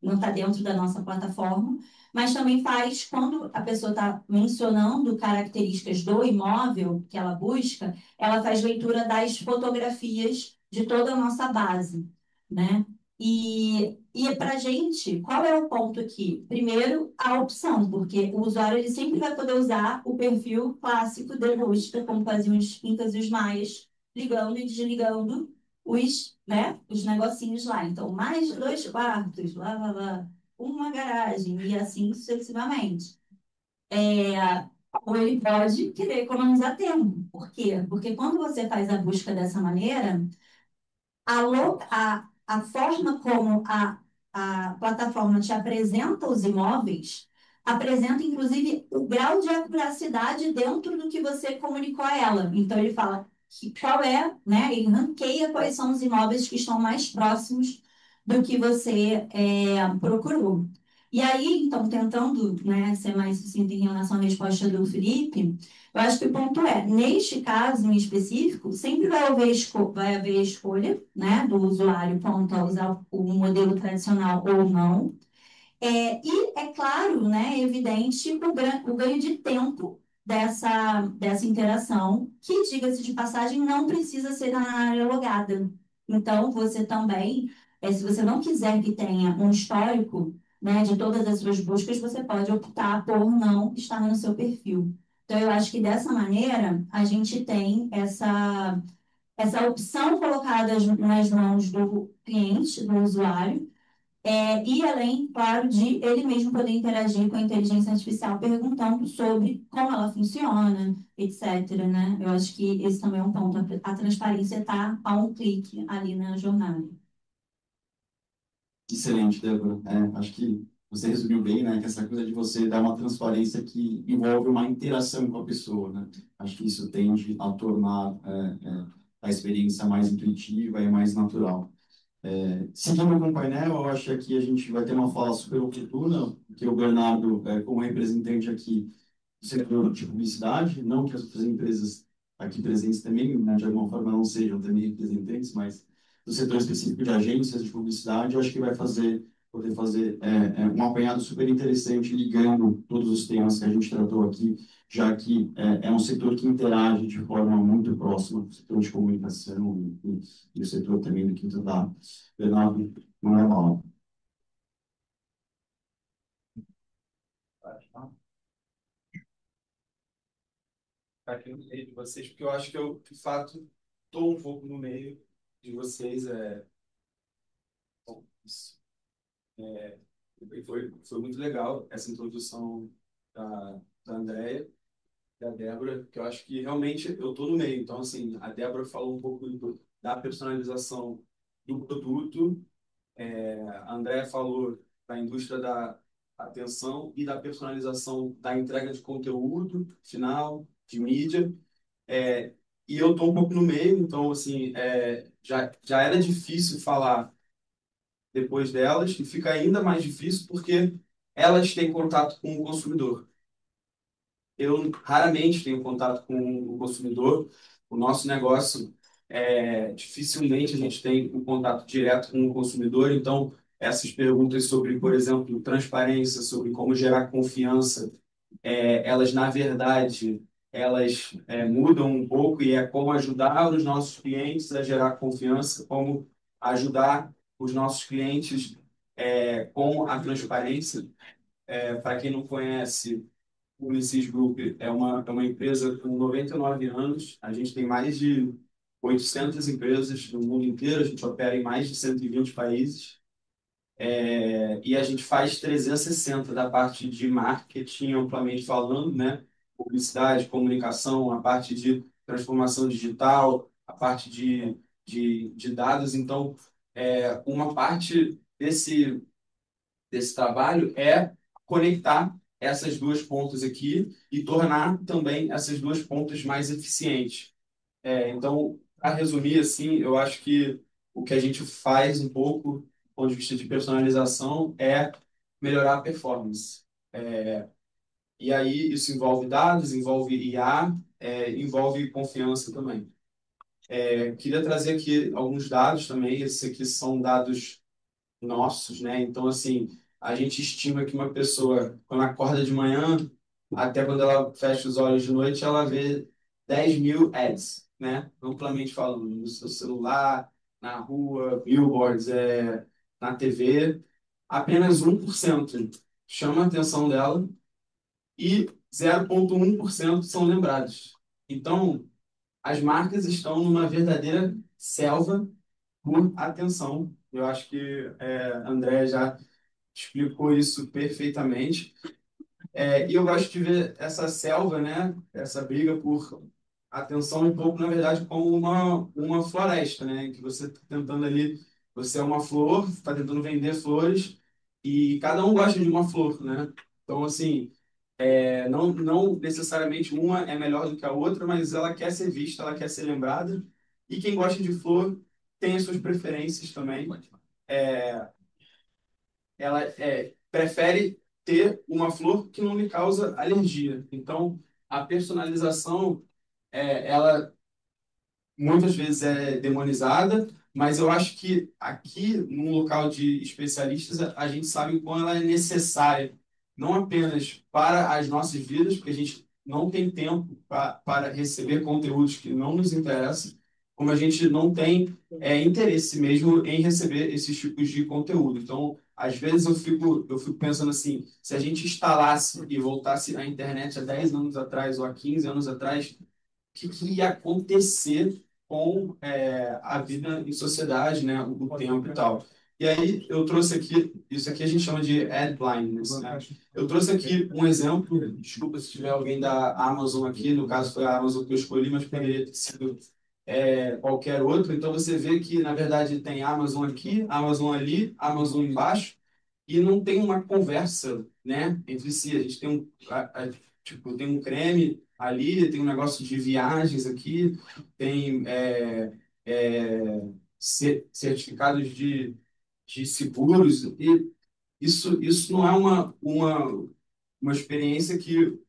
não está dentro da nossa plataforma, mas também faz, quando a pessoa está mencionando características do imóvel que ela busca, ela faz leitura das fotografias de toda a nossa base, né? E para a gente, qual é o ponto aqui? Primeiro, a opção, porque o usuário ele sempre vai poder usar o perfil clássico de busca, como faziam os incas e os maias, ligando e desligando os negocinhos lá. Então, mais 2 quartos, lá, lá, lá, uma garagem, e assim sucessivamente. Ou ele pode querer economizar tempo. Por quê? Porque quando você faz a busca dessa maneira, a forma como a plataforma te apresenta os imóveis, apresenta inclusive o grau de acuracidade dentro do que você comunicou a ela. Então, ele fala qual é, né? Ele ranqueia quais são os imóveis que estão mais próximos do que você procurou. E aí, então, tentando, né, ser mais sucinta em relação à resposta do Felipe, eu acho que o ponto é, neste caso em específico, sempre vai haver a escolha, né, do usuário quanto a usar o modelo tradicional ou não. E é claro, né, é evidente o ganho de tempo dessa interação, que, diga-se de passagem, não precisa ser na área logada. Então, você também, se você não quiser que tenha um histórico, né, de todas as suas buscas, você pode optar por não estar no seu perfil. Então, eu acho que dessa maneira, a gente tem essa opção colocada nas mãos do cliente, do usuário, e além, claro, de ele mesmo poder interagir com a inteligência artificial, perguntando sobre como ela funciona, etc., né? Eu acho que esse também é um ponto. A transparência está a um clique ali na jornada. Excelente, Débora. Acho que você resumiu bem, né? Que essa coisa de você dar uma transparência que envolve uma interação com a pessoa, né? Acho que isso tende a tornar a experiência mais intuitiva e mais natural. Seguindo com o painel, eu acho que aqui a gente vai ter uma fala super oportuna, que o Bernardo, como representante aqui do setor de publicidade, não que as outras empresas aqui presentes também, né, de alguma forma, não sejam também representantes, mas do setor específico de agências de publicidade, eu acho que vai poder fazer um apanhado super interessante, ligando todos os temas que a gente tratou aqui, já que é um setor que interage de forma muito próxima com o setor de comunicação e o setor também do quinto da Bernardo, não é mal. Aqui no meio de vocês, porque eu acho que eu, de fato, estou um pouco no meio de vocês. Bom, isso. Foi muito legal essa introdução da Andrea, da Débora, que eu acho que realmente eu estou no meio. Então, assim, a Débora falou um pouco da personalização do produto, a Andrea falou da indústria da atenção e da personalização da entrega de conteúdo final, de mídia. É, e eu estou um pouco no meio, então, assim, já era difícil falar depois delas, e fica ainda mais difícil porque elas têm contato com o consumidor. Eu raramente tenho contato com o consumidor. O nosso negócio, dificilmente a gente tem um contato direto com o consumidor. Então, essas perguntas sobre, por exemplo, transparência, sobre como gerar confiança, elas, na verdade, elas mudam um pouco e é como ajudar os nossos clientes a gerar confiança, como ajudar os nossos clientes com a transparência. Para quem não conhece, o Publicis Group é uma empresa com 99 anos. A gente tem mais de 800 empresas no mundo inteiro. A gente opera em mais de 120 países. E a gente faz 360 da parte de marketing, amplamente falando, né? Publicidade, comunicação, a parte de transformação digital, a parte de dados. Então, uma parte desse trabalho é conectar essas duas pontas aqui e tornar também essas duas pontas mais eficientes. Então, para resumir, assim, eu acho que o que a gente faz um pouco, do ponto de vista de personalização, é melhorar a performance. E aí isso envolve dados, envolve IA, envolve confiança também. Queria trazer aqui alguns dados também. Esses aqui são dados nossos, né? Então, assim, a gente estima que uma pessoa, quando acorda de manhã, até quando ela fecha os olhos de noite, ela vê 10 mil ads, né? Amplamente falando, no seu celular, na rua, billboards, na TV. Apenas 1% chama a atenção dela e 0,1% são lembrados. Então, as marcas estão numa verdadeira selva por atenção. Eu acho que André já explicou isso perfeitamente. E eu gosto de ver essa selva, né, essa briga por atenção um pouco, na verdade, como uma floresta, né, que você está tentando ali, você é uma flor, está tentando vender flores e cada um gosta de uma flor, né? Então, assim, não necessariamente uma é melhor do que a outra, mas ela quer ser vista, ela quer ser lembrada. E quem gosta de flor tem as suas preferências também. Ela prefere ter uma flor que não lhe causa alergia. Então, a personalização, ela muitas vezes é demonizada, mas eu acho que aqui, num local de especialistas, a gente sabe o quão ela é necessária, não apenas para as nossas vidas, porque a gente não tem tempo para receber conteúdos que não nos interessam, como a gente não tem interesse mesmo em receber esses tipos de conteúdo. Então, às vezes eu fico pensando assim, se a gente instalasse e voltasse à internet há 10 anos atrás ou há 15 anos atrás, que ia acontecer com a vida em sociedade, né, o tempo e tal. E aí eu trouxe aqui, isso aqui a gente chama de ad blindness, né? Eu trouxe aqui um exemplo, desculpa se tiver alguém da Amazon aqui, no caso foi a Amazon que eu escolhi, mas poderia ter sido qualquer outro. Então você vê que, na verdade, tem Amazon aqui, Amazon ali, Amazon embaixo, e não tem uma conversa, né, entre si. A gente tem tipo, tem um creme ali, tem um negócio de viagens aqui, tem certificados de seguros, e isso não é uma experiência que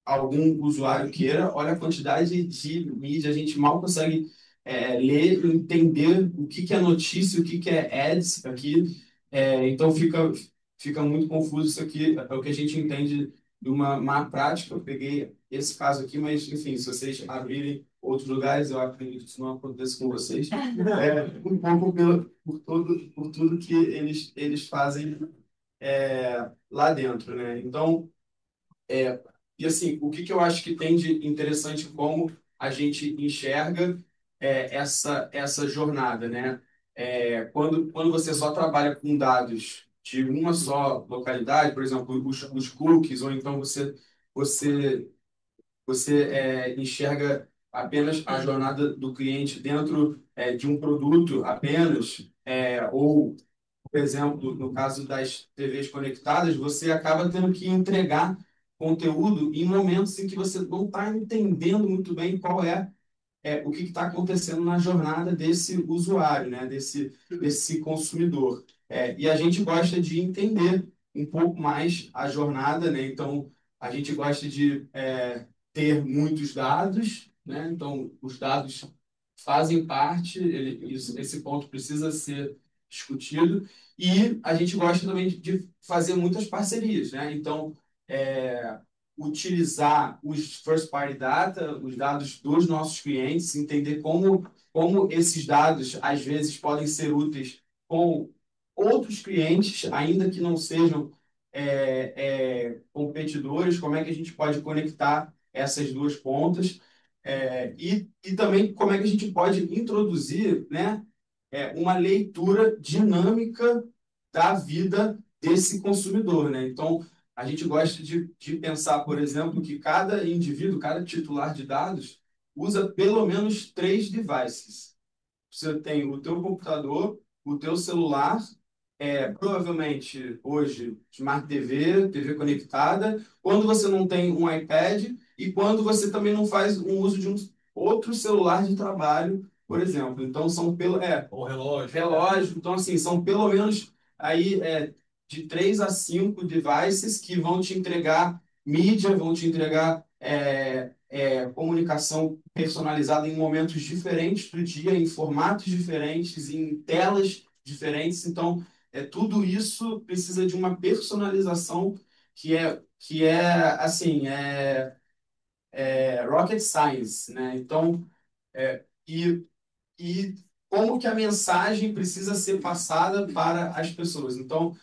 algum usuário queira. Olha a quantidade de mídia, a gente mal consegue ler e entender o que é notícia, o que é ads aqui. Então fica muito confuso isso aqui. É o que a gente entende de uma má prática. Eu peguei esse caso aqui, mas enfim, se vocês abrirem outros lugares, eu acredito que isso não aconteça com vocês. Um pouco por tudo que eles fazem lá dentro, né? Então, e assim, o que eu acho que tem de interessante como a gente enxerga essa jornada, né? Quando você só trabalha com dados de uma só localidade, por exemplo, os cookies, ou então você, você enxerga apenas a jornada do cliente dentro de um produto apenas, ou por exemplo, no caso das TVs conectadas, você acaba tendo que entregar conteúdo em momentos em que você não está entendendo muito bem qual é o que está acontecendo na jornada desse usuário, né? Desse consumidor. E a gente gosta de entender um pouco mais a jornada, né? Então, a gente gosta de ter muitos dados, né? Então, os dados fazem parte, esse ponto precisa ser discutido, e a gente gosta também de fazer muitas parcerias, né? Então, utilizar os first party data, os dados dos nossos clientes, entender como esses dados, às vezes, podem ser úteis com outros clientes, ainda que não sejam competidores, como é que a gente pode conectar essas duas pontas, e também como é que a gente pode introduzir, né, uma leitura dinâmica da vida desse consumidor, né? Então, a gente gosta de pensar, por exemplo, que cada indivíduo, cada titular de dados, usa pelo menos 3 devices. Você tem o teu computador, o teu celular, provavelmente hoje Smart TV, TV conectada, quando você não tem um iPad e quando você também não faz um uso de um outro celular de trabalho, por exemplo. Então são Ou relógio. relógio, então assim, são pelo menos aí de 3 a 5 devices que vão te entregar mídia, vão te entregar comunicação personalizada em momentos diferentes do dia, em formatos diferentes, em telas diferentes. Então, tudo isso precisa de uma personalização que é assim, rocket science, né? Então, e como que a mensagem precisa ser passada para as pessoas. Então,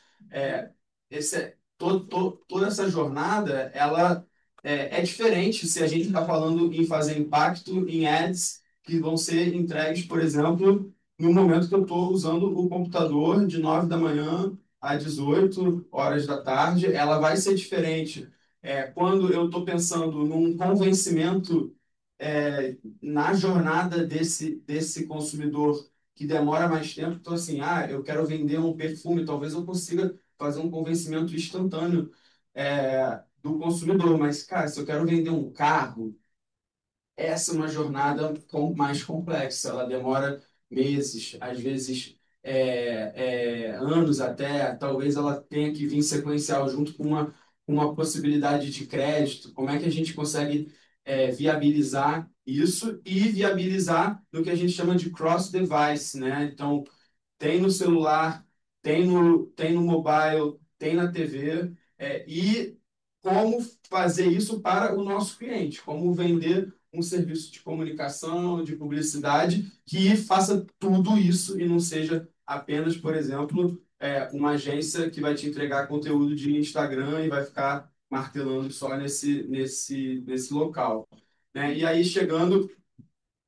toda essa jornada, ela é diferente se a gente está falando em fazer impacto em ads que vão ser entregues, por exemplo, no momento que eu estou usando o computador de 9 da manhã às 18 horas da tarde, ela vai ser diferente. Quando eu estou pensando num convencimento na jornada desse consumidor que demora mais tempo, então assim, eu quero vender um perfume, talvez eu consiga fazer um convencimento instantâneo do consumidor, mas, cara, se eu quero vender um carro, essa é uma jornada mais complexa, ela demora meses, às vezes anos até, talvez ela tenha que vir sequencial junto com uma possibilidade de crédito. Como é que a gente consegue viabilizar isso e viabilizar no que a gente chama de cross-device, né? Então, tem no celular, tem no mobile, tem na TV, e como fazer isso para o nosso cliente, como vender um serviço de comunicação, de publicidade, que faça tudo isso e não seja apenas, por exemplo, uma agência que vai te entregar conteúdo de Instagram e vai ficar martelando só nesse local. Né? E aí, chegando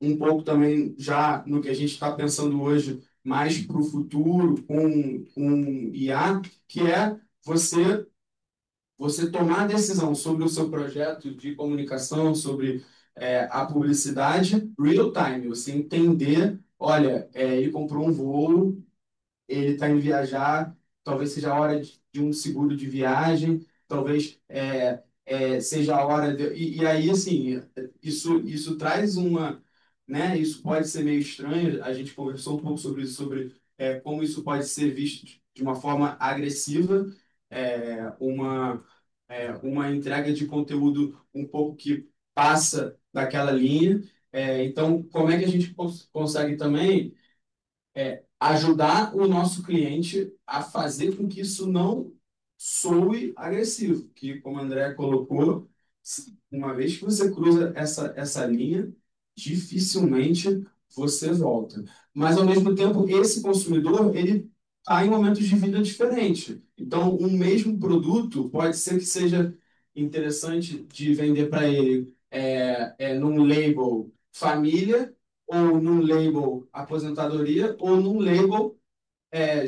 um pouco também já no que a gente está pensando hoje, mais para o futuro com IA, que é você tomar a decisão sobre o seu projeto de comunicação, sobre a publicidade, real time, você entender, olha, ele comprou um voo, ele está indo viajar, talvez seja a hora de um seguro de viagem, talvez seja a hora de... E aí, assim, isso traz uma... Né, isso pode ser meio estranho, a gente conversou um pouco sobre isso, sobre como isso pode ser visto de uma forma agressiva, uma entrega de conteúdo um pouco que passa daquela linha. Então, como é que a gente consegue também ajudar o nosso cliente a fazer com que isso não soe agressivo, que, como o André colocou, uma vez que você cruza essa linha, dificilmente você volta. Mas, ao mesmo tempo, esse consumidor, ele está em momentos de vida diferentes. Então, um mesmo produto pode ser que seja interessante de vender para ele num label família, ou num label aposentadoria, ou num label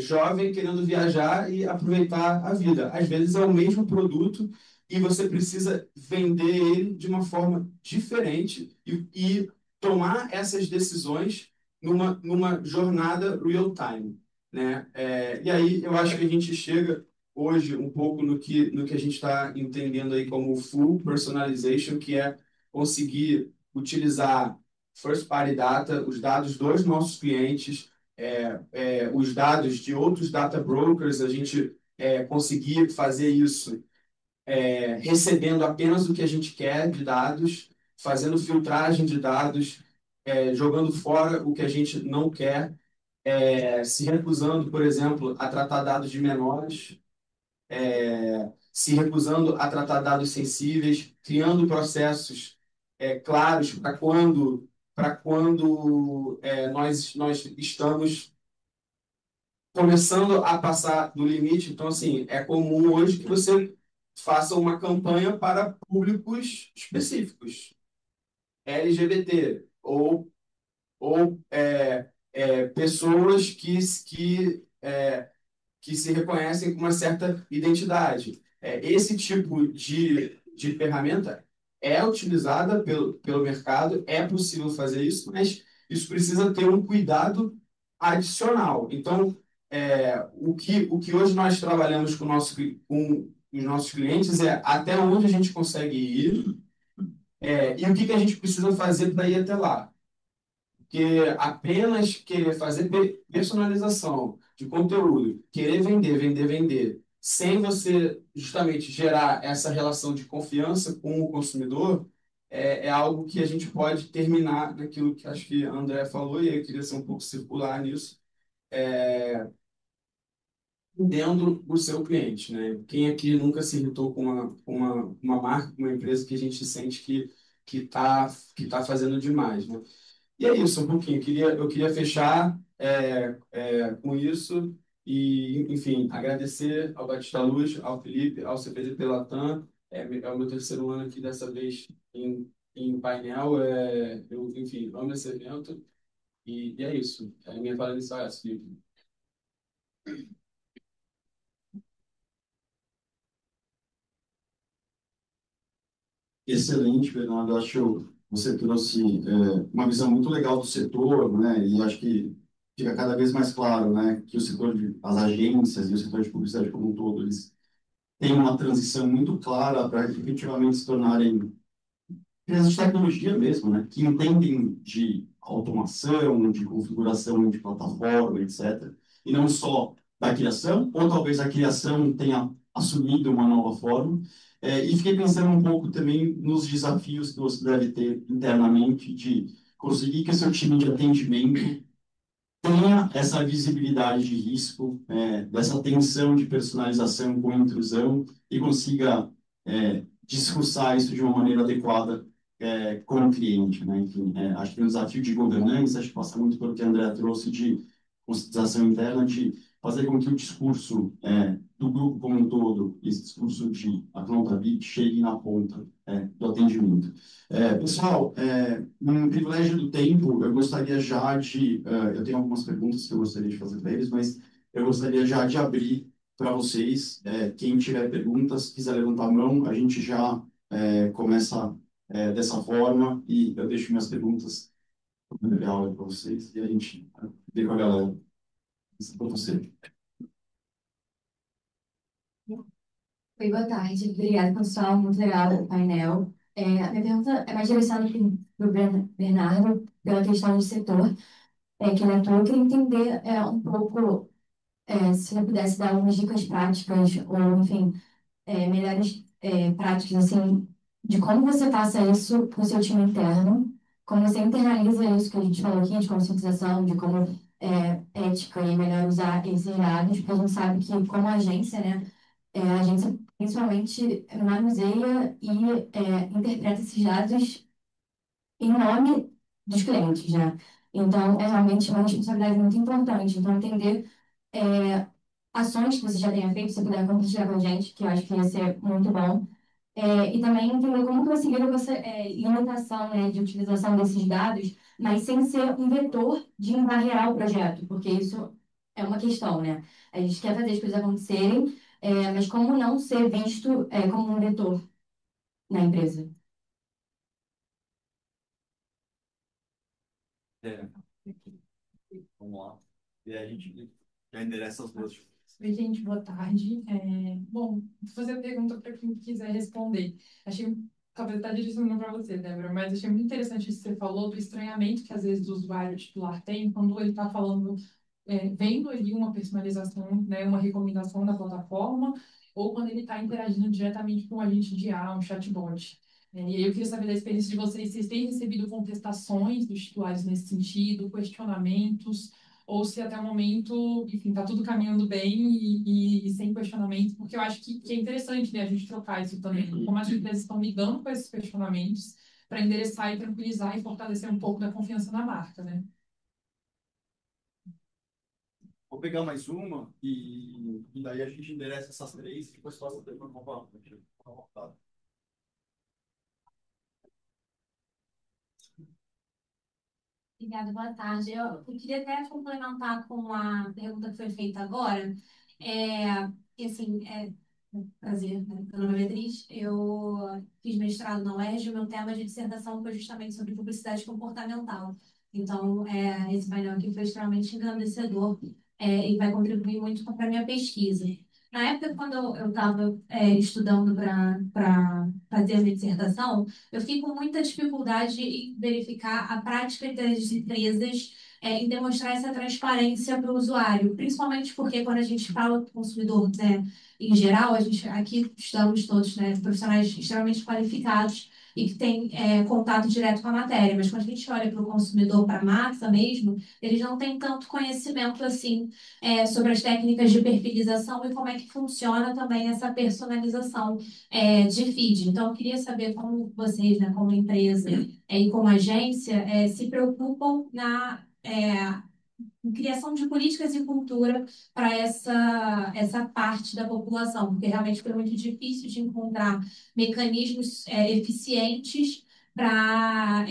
jovem querendo viajar e aproveitar a vida. Às vezes é o mesmo produto e você precisa vender ele de uma forma diferente e tomar essas decisões numa jornada real time, né? E aí eu acho que a gente chega hoje um pouco no que a gente está entendendo aí como full personalization, que é conseguir utilizar first party data, os dados dos nossos clientes, os dados de outros data brokers, a gente conseguir fazer isso recebendo apenas o que a gente quer de dados, fazendo filtragem de dados, jogando fora o que a gente não quer, se recusando, por exemplo, a tratar dados de menores, se recusando a tratar dados sensíveis, criando processos claros para quando nós estamos começando a passar do limite. Então, assim, é comum hoje que você faça uma campanha para públicos específicos, LGBT, ou pessoas que se reconhecem com uma certa identidade. Esse tipo de ferramenta é utilizada pelo mercado, é possível fazer isso, mas isso precisa ter um cuidado adicional. Então, o que hoje nós trabalhamos com os nossos clientes é até onde a gente consegue ir, e o que a gente precisa fazer para ir até lá. Porque apenas querer fazer personalização de conteúdo, querer vender, vender, vender, sem você justamente gerar essa relação de confiança com o consumidor, é algo que a gente pode terminar naquilo que acho que a André falou, e eu queria ser um pouco circular nisso, entendendo o seu cliente, né? Quem aqui nunca se irritou com uma marca, com uma empresa que a gente sente que tá fazendo demais, né? E é isso, um pouquinho. Eu queria fechar com isso e, enfim, agradecer ao Batista Luz, ao Felipe, ao CPZ pela TAM. É o meu terceiro ano aqui, dessa vez em painel. Enfim, amo esse evento e é isso. A minha fala inicial é essa, Felipe. Excelente, Fernando. Acho que você trouxe uma visão muito legal do setor, né? E acho que fica cada vez mais claro, né, que o setor as agências e o setor de publicidade como um todo, eles têm uma transição muito clara para efetivamente se tornarem empresas de tecnologia mesmo, né, que entendem de automação, de configuração de plataforma, etc. E não só da criação, ou talvez a criação tenha assumido uma nova forma. E fiquei pensando um pouco também nos desafios que você deve ter internamente de conseguir que o seu time de atendimento tenha essa visibilidade de risco, dessa tensão de personalização com intrusão e consiga discursar isso de uma maneira adequada com o cliente, né? Enfim, acho que o desafio de governança, acho que passa muito pelo que a Andrea trouxe de conscientização interna, de fazer com que o discurso do grupo como um todo, esse discurso de accountability, chegue na ponta do atendimento. Pessoal, um privilégio do tempo, eu gostaria já de... eu tenho algumas perguntas que eu gostaria de fazer para eles, mas eu gostaria já de abrir para vocês. Quem tiver perguntas, quiser levantar a mão, a gente já começa dessa forma e eu deixo minhas perguntas para vocês e a gente vê com a galera. Isso é para você. Oi, boa tarde. Obrigada, pessoal. Muito legal o painel. A minha pergunta é mais direcionada para o Bernardo, pela questão do setor que ele atua. Eu queria entender um pouco, se ele pudesse dar algumas dicas práticas, ou, enfim, melhores práticas, assim, de como você passa isso para o seu time interno, como você internaliza isso que a gente falou aqui, de conscientização, de como ética e melhor usar esses dados, porque a gente sabe que, como agência, né, a agência principalmente manuseia e interpreta esses dados em nome dos clientes, né? Então, é realmente uma responsabilidade muito importante. Então, entender ações que você já tenha feito, se puder compartilhar com a gente, que eu acho que ia ser muito bom. E também entender como que você lida com essa limitação, né, de utilização desses dados, mas sem ser um vetor de embarrear o projeto, porque isso é uma questão, né? A gente quer fazer as coisas acontecerem, mas como não ser visto como um vetor na empresa? É, vamos lá. E a gente já endereça as duas. Oi, gente, boa tarde. Bom, vou fazer a pergunta para quem quiser responder. Achei talvez está direcionando para você, Débora, mas achei muito interessante isso que você falou do estranhamento que às vezes o usuário titular tem quando ele está falando, vendo ali uma personalização, né, uma recomendação da plataforma, ou quando ele está interagindo diretamente com um agente de IA, um chatbot. E aí eu queria saber da experiência de vocês, vocês têm recebido contestações dos titulares nesse sentido, questionamentos, ou se até o momento, enfim, está tudo caminhando bem e sem questionamento, porque eu acho que é interessante, né, a gente trocar isso também, como as empresas estão lidando com esses questionamentos para endereçar e tranquilizar e fortalecer um pouco da confiança na marca, né? Vou pegar mais uma e daí a gente endereça essas três e depois passa a pergunta para vontade. Obrigada, boa tarde. Eu queria até complementar com a pergunta que foi feita agora. Assim, prazer, né? Meu nome é Beatriz. Eu fiz mestrado na UERJ, o meu tema de dissertação foi justamente sobre publicidade comportamental. Então, esse painel aqui foi extremamente engrandecedor, e vai contribuir muito para a minha pesquisa. Na época, quando eu estava estudando para fazer a minha dissertação, eu fiquei com muita dificuldade em verificar a prática das empresas em demonstrar essa transparência para o usuário, principalmente porque quando a gente fala do consumidor, né, em geral, a gente aqui estamos todos, né, profissionais extremamente qualificados e que têm contato direto com a matéria, mas quando a gente olha para o consumidor, para a massa mesmo, eles não têm tanto conhecimento assim sobre as técnicas de perfilização e como é que funciona também essa personalização de feed. Então, eu queria saber como vocês, né, como empresa e como agência, se preocupam na criação de políticas e cultura para essa parte da população, porque realmente foi muito difícil de encontrar mecanismos eficientes para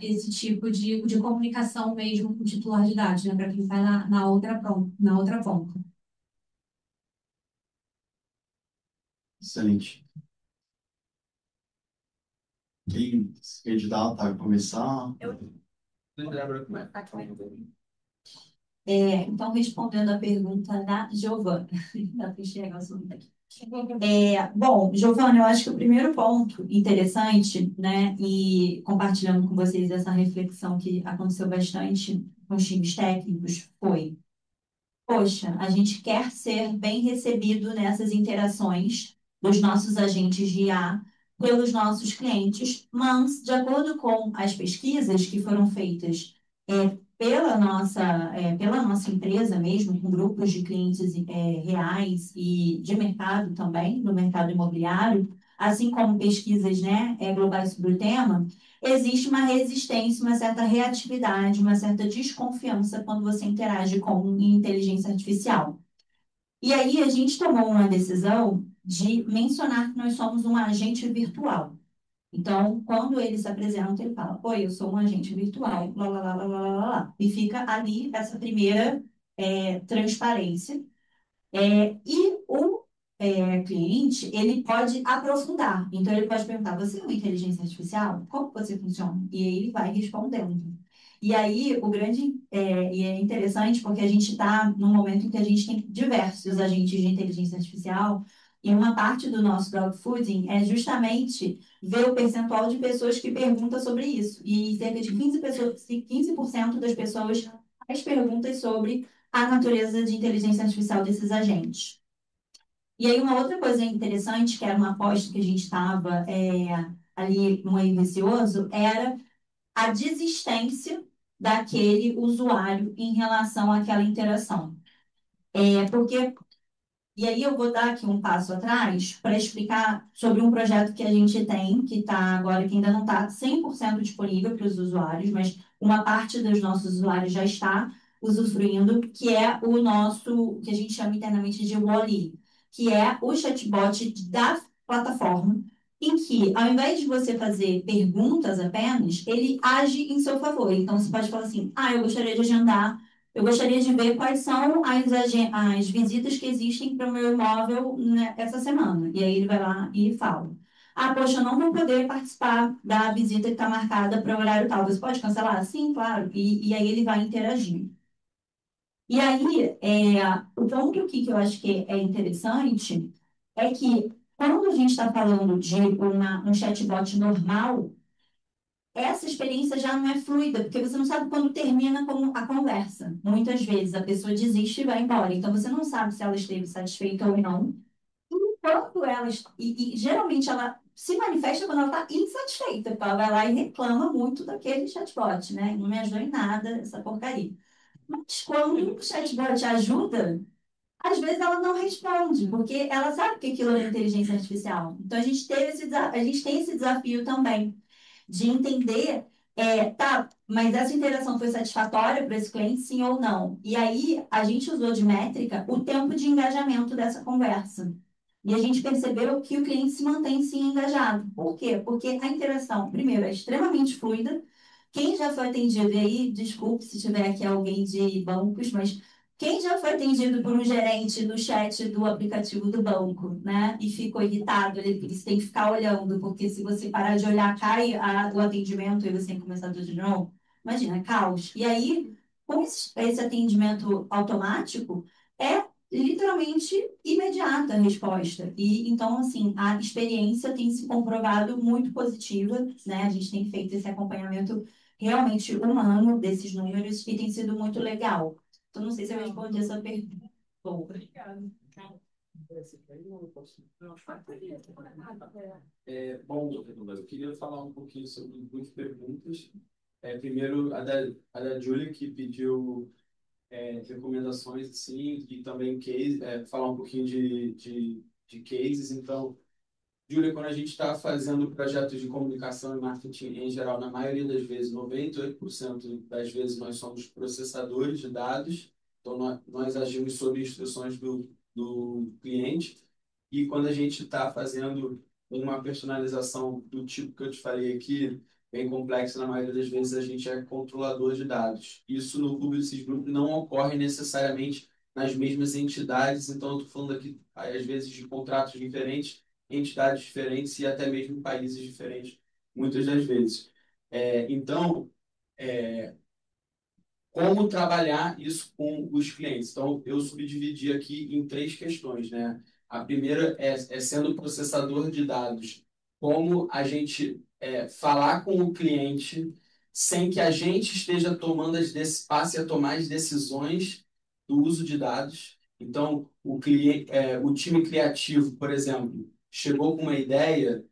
esse tipo de comunicação mesmo com o titular de dados, né, para quem está na outra ponta. Excelente. Quem se candidato a começar? Débora, Então, respondendo a pergunta da Giovana, dá para enxergar o assunto aqui. Bom, Giovana, eu acho que o primeiro ponto interessante, né, e compartilhando com vocês essa reflexão que aconteceu bastante com os times técnicos, foi: poxa, a gente quer ser bem recebido nessas interações dos nossos agentes de IA pelos nossos clientes, mas, de acordo com as pesquisas que foram feitas pela nossa empresa mesmo, com grupos de clientes reais e de mercado também, no mercado imobiliário, assim como pesquisas, né, globais sobre o tema, existe uma resistência, uma certa reatividade, uma certa desconfiança quando você interage com inteligência artificial. E aí a gente tomou uma decisão de mencionar que nós somos um agente virtual. Então, quando ele se apresenta, ele fala: oi, eu sou um agente virtual, lá, lá, lá, lá, lá, lá, lá. E fica ali essa primeira transparência. E o cliente, ele pode aprofundar. Então, ele pode perguntar: você é uma inteligência artificial? Como você funciona? E aí ele vai respondendo. E aí, e é interessante porque a gente está num momento em que a gente tem diversos agentes de inteligência artificial, e uma parte do nosso dogfooding é justamente ver o percentual de pessoas que perguntam sobre isso. E cerca de 15% das pessoas faz perguntas sobre a natureza de inteligência artificial desses agentes. E aí, uma outra coisa interessante, que era uma aposta que a gente estava ali no meio receoso, era a desistência daquele usuário em relação àquela interação. Porque, e aí eu vou dar aqui um passo atrás para explicar sobre um projeto que a gente tem, que está agora, que ainda não está 100% disponível para os usuários, mas uma parte dos nossos usuários já está usufruindo, que é o nosso, que a gente chama internamente de Wall-E, que é o chatbot da plataforma, em que, ao invés de você fazer perguntas apenas, ele age em seu favor. Então, você pode falar assim: eu gostaria de agendar, eu gostaria de ver quais são as visitas que existem para o meu imóvel, né, essa semana. E aí ele vai lá e fala: poxa, eu não vou poder participar da visita que está marcada para o horário tal. Você pode cancelar? Sim, claro. E aí ele vai interagir. E aí, o ponto que eu acho que é interessante é que Quando a gente está falando de um chatbot normal, essa experiência já não é fluida, porque você não sabe quando termina a conversa. Muitas vezes a pessoa desiste e vai embora. Então você não sabe se ela esteve satisfeita ou não. Quando ela, e geralmente ela se manifesta quando ela está insatisfeita, porque ela vai lá e reclama muito daquele chatbot, né? Não me ajudou em nada essa porcaria. Mas quando o chatbot ajuda, às vezes ela não responde, porque ela sabe que aquilo é inteligência artificial. Então a gente tem esse desafio também de entender, tá, mas essa interação foi satisfatória para esse cliente, sim ou não? E aí a gente usou de métrica o tempo de engajamento dessa conversa. E a gente percebeu que o cliente se mantém sim engajado. Por quê? Porque a interação, primeiro, é extremamente fluida. Quem já foi atendido, e aí, desculpe se tiver aqui alguém de bancos, mas quem já foi atendido por um gerente no chat do aplicativo do banco, né? E ficou irritado, ele tem que ficar olhando, porque se você parar de olhar, cai o atendimento e você tem que começar tudo de novo. Imagina, caos. E aí, com esse atendimento automático, é literalmente imediata a resposta. E então, assim, a experiência tem se comprovado muito positiva, né? A gente tem feito esse acompanhamento realmente humano desses números e tem sido muito legal. Então, não sei se eu respondi essa pergunta. Bom, Obrigada. Bom, eu queria falar um pouquinho sobre duas perguntas. Primeiro, a da Júlia, que pediu recomendações, assim, e também case, falar um pouquinho de cases. Então, Júlia, quando a gente está fazendo projetos de comunicação e marketing em geral, na maioria das vezes, 98% das vezes, nós somos processadores de dados, então nós agimos sob instruções do cliente, e quando a gente está fazendo uma personalização do tipo que eu te falei aqui, bem complexa, na maioria das vezes a gente é controlador de dados. Isso no Publicis Group não ocorre necessariamente nas mesmas entidades, então eu estou falando aqui, às vezes, de contratos diferentes, entidades diferentes e até mesmo países diferentes, muitas das vezes. Então, como trabalhar isso com os clientes? Então, eu subdividi aqui em três questões, né? A primeira é sendo processador de dados, como a gente falar com o cliente sem que a gente esteja passe a tomar as decisões do uso de dados. Então, o time criativo, por exemplo, chegou com uma ideia,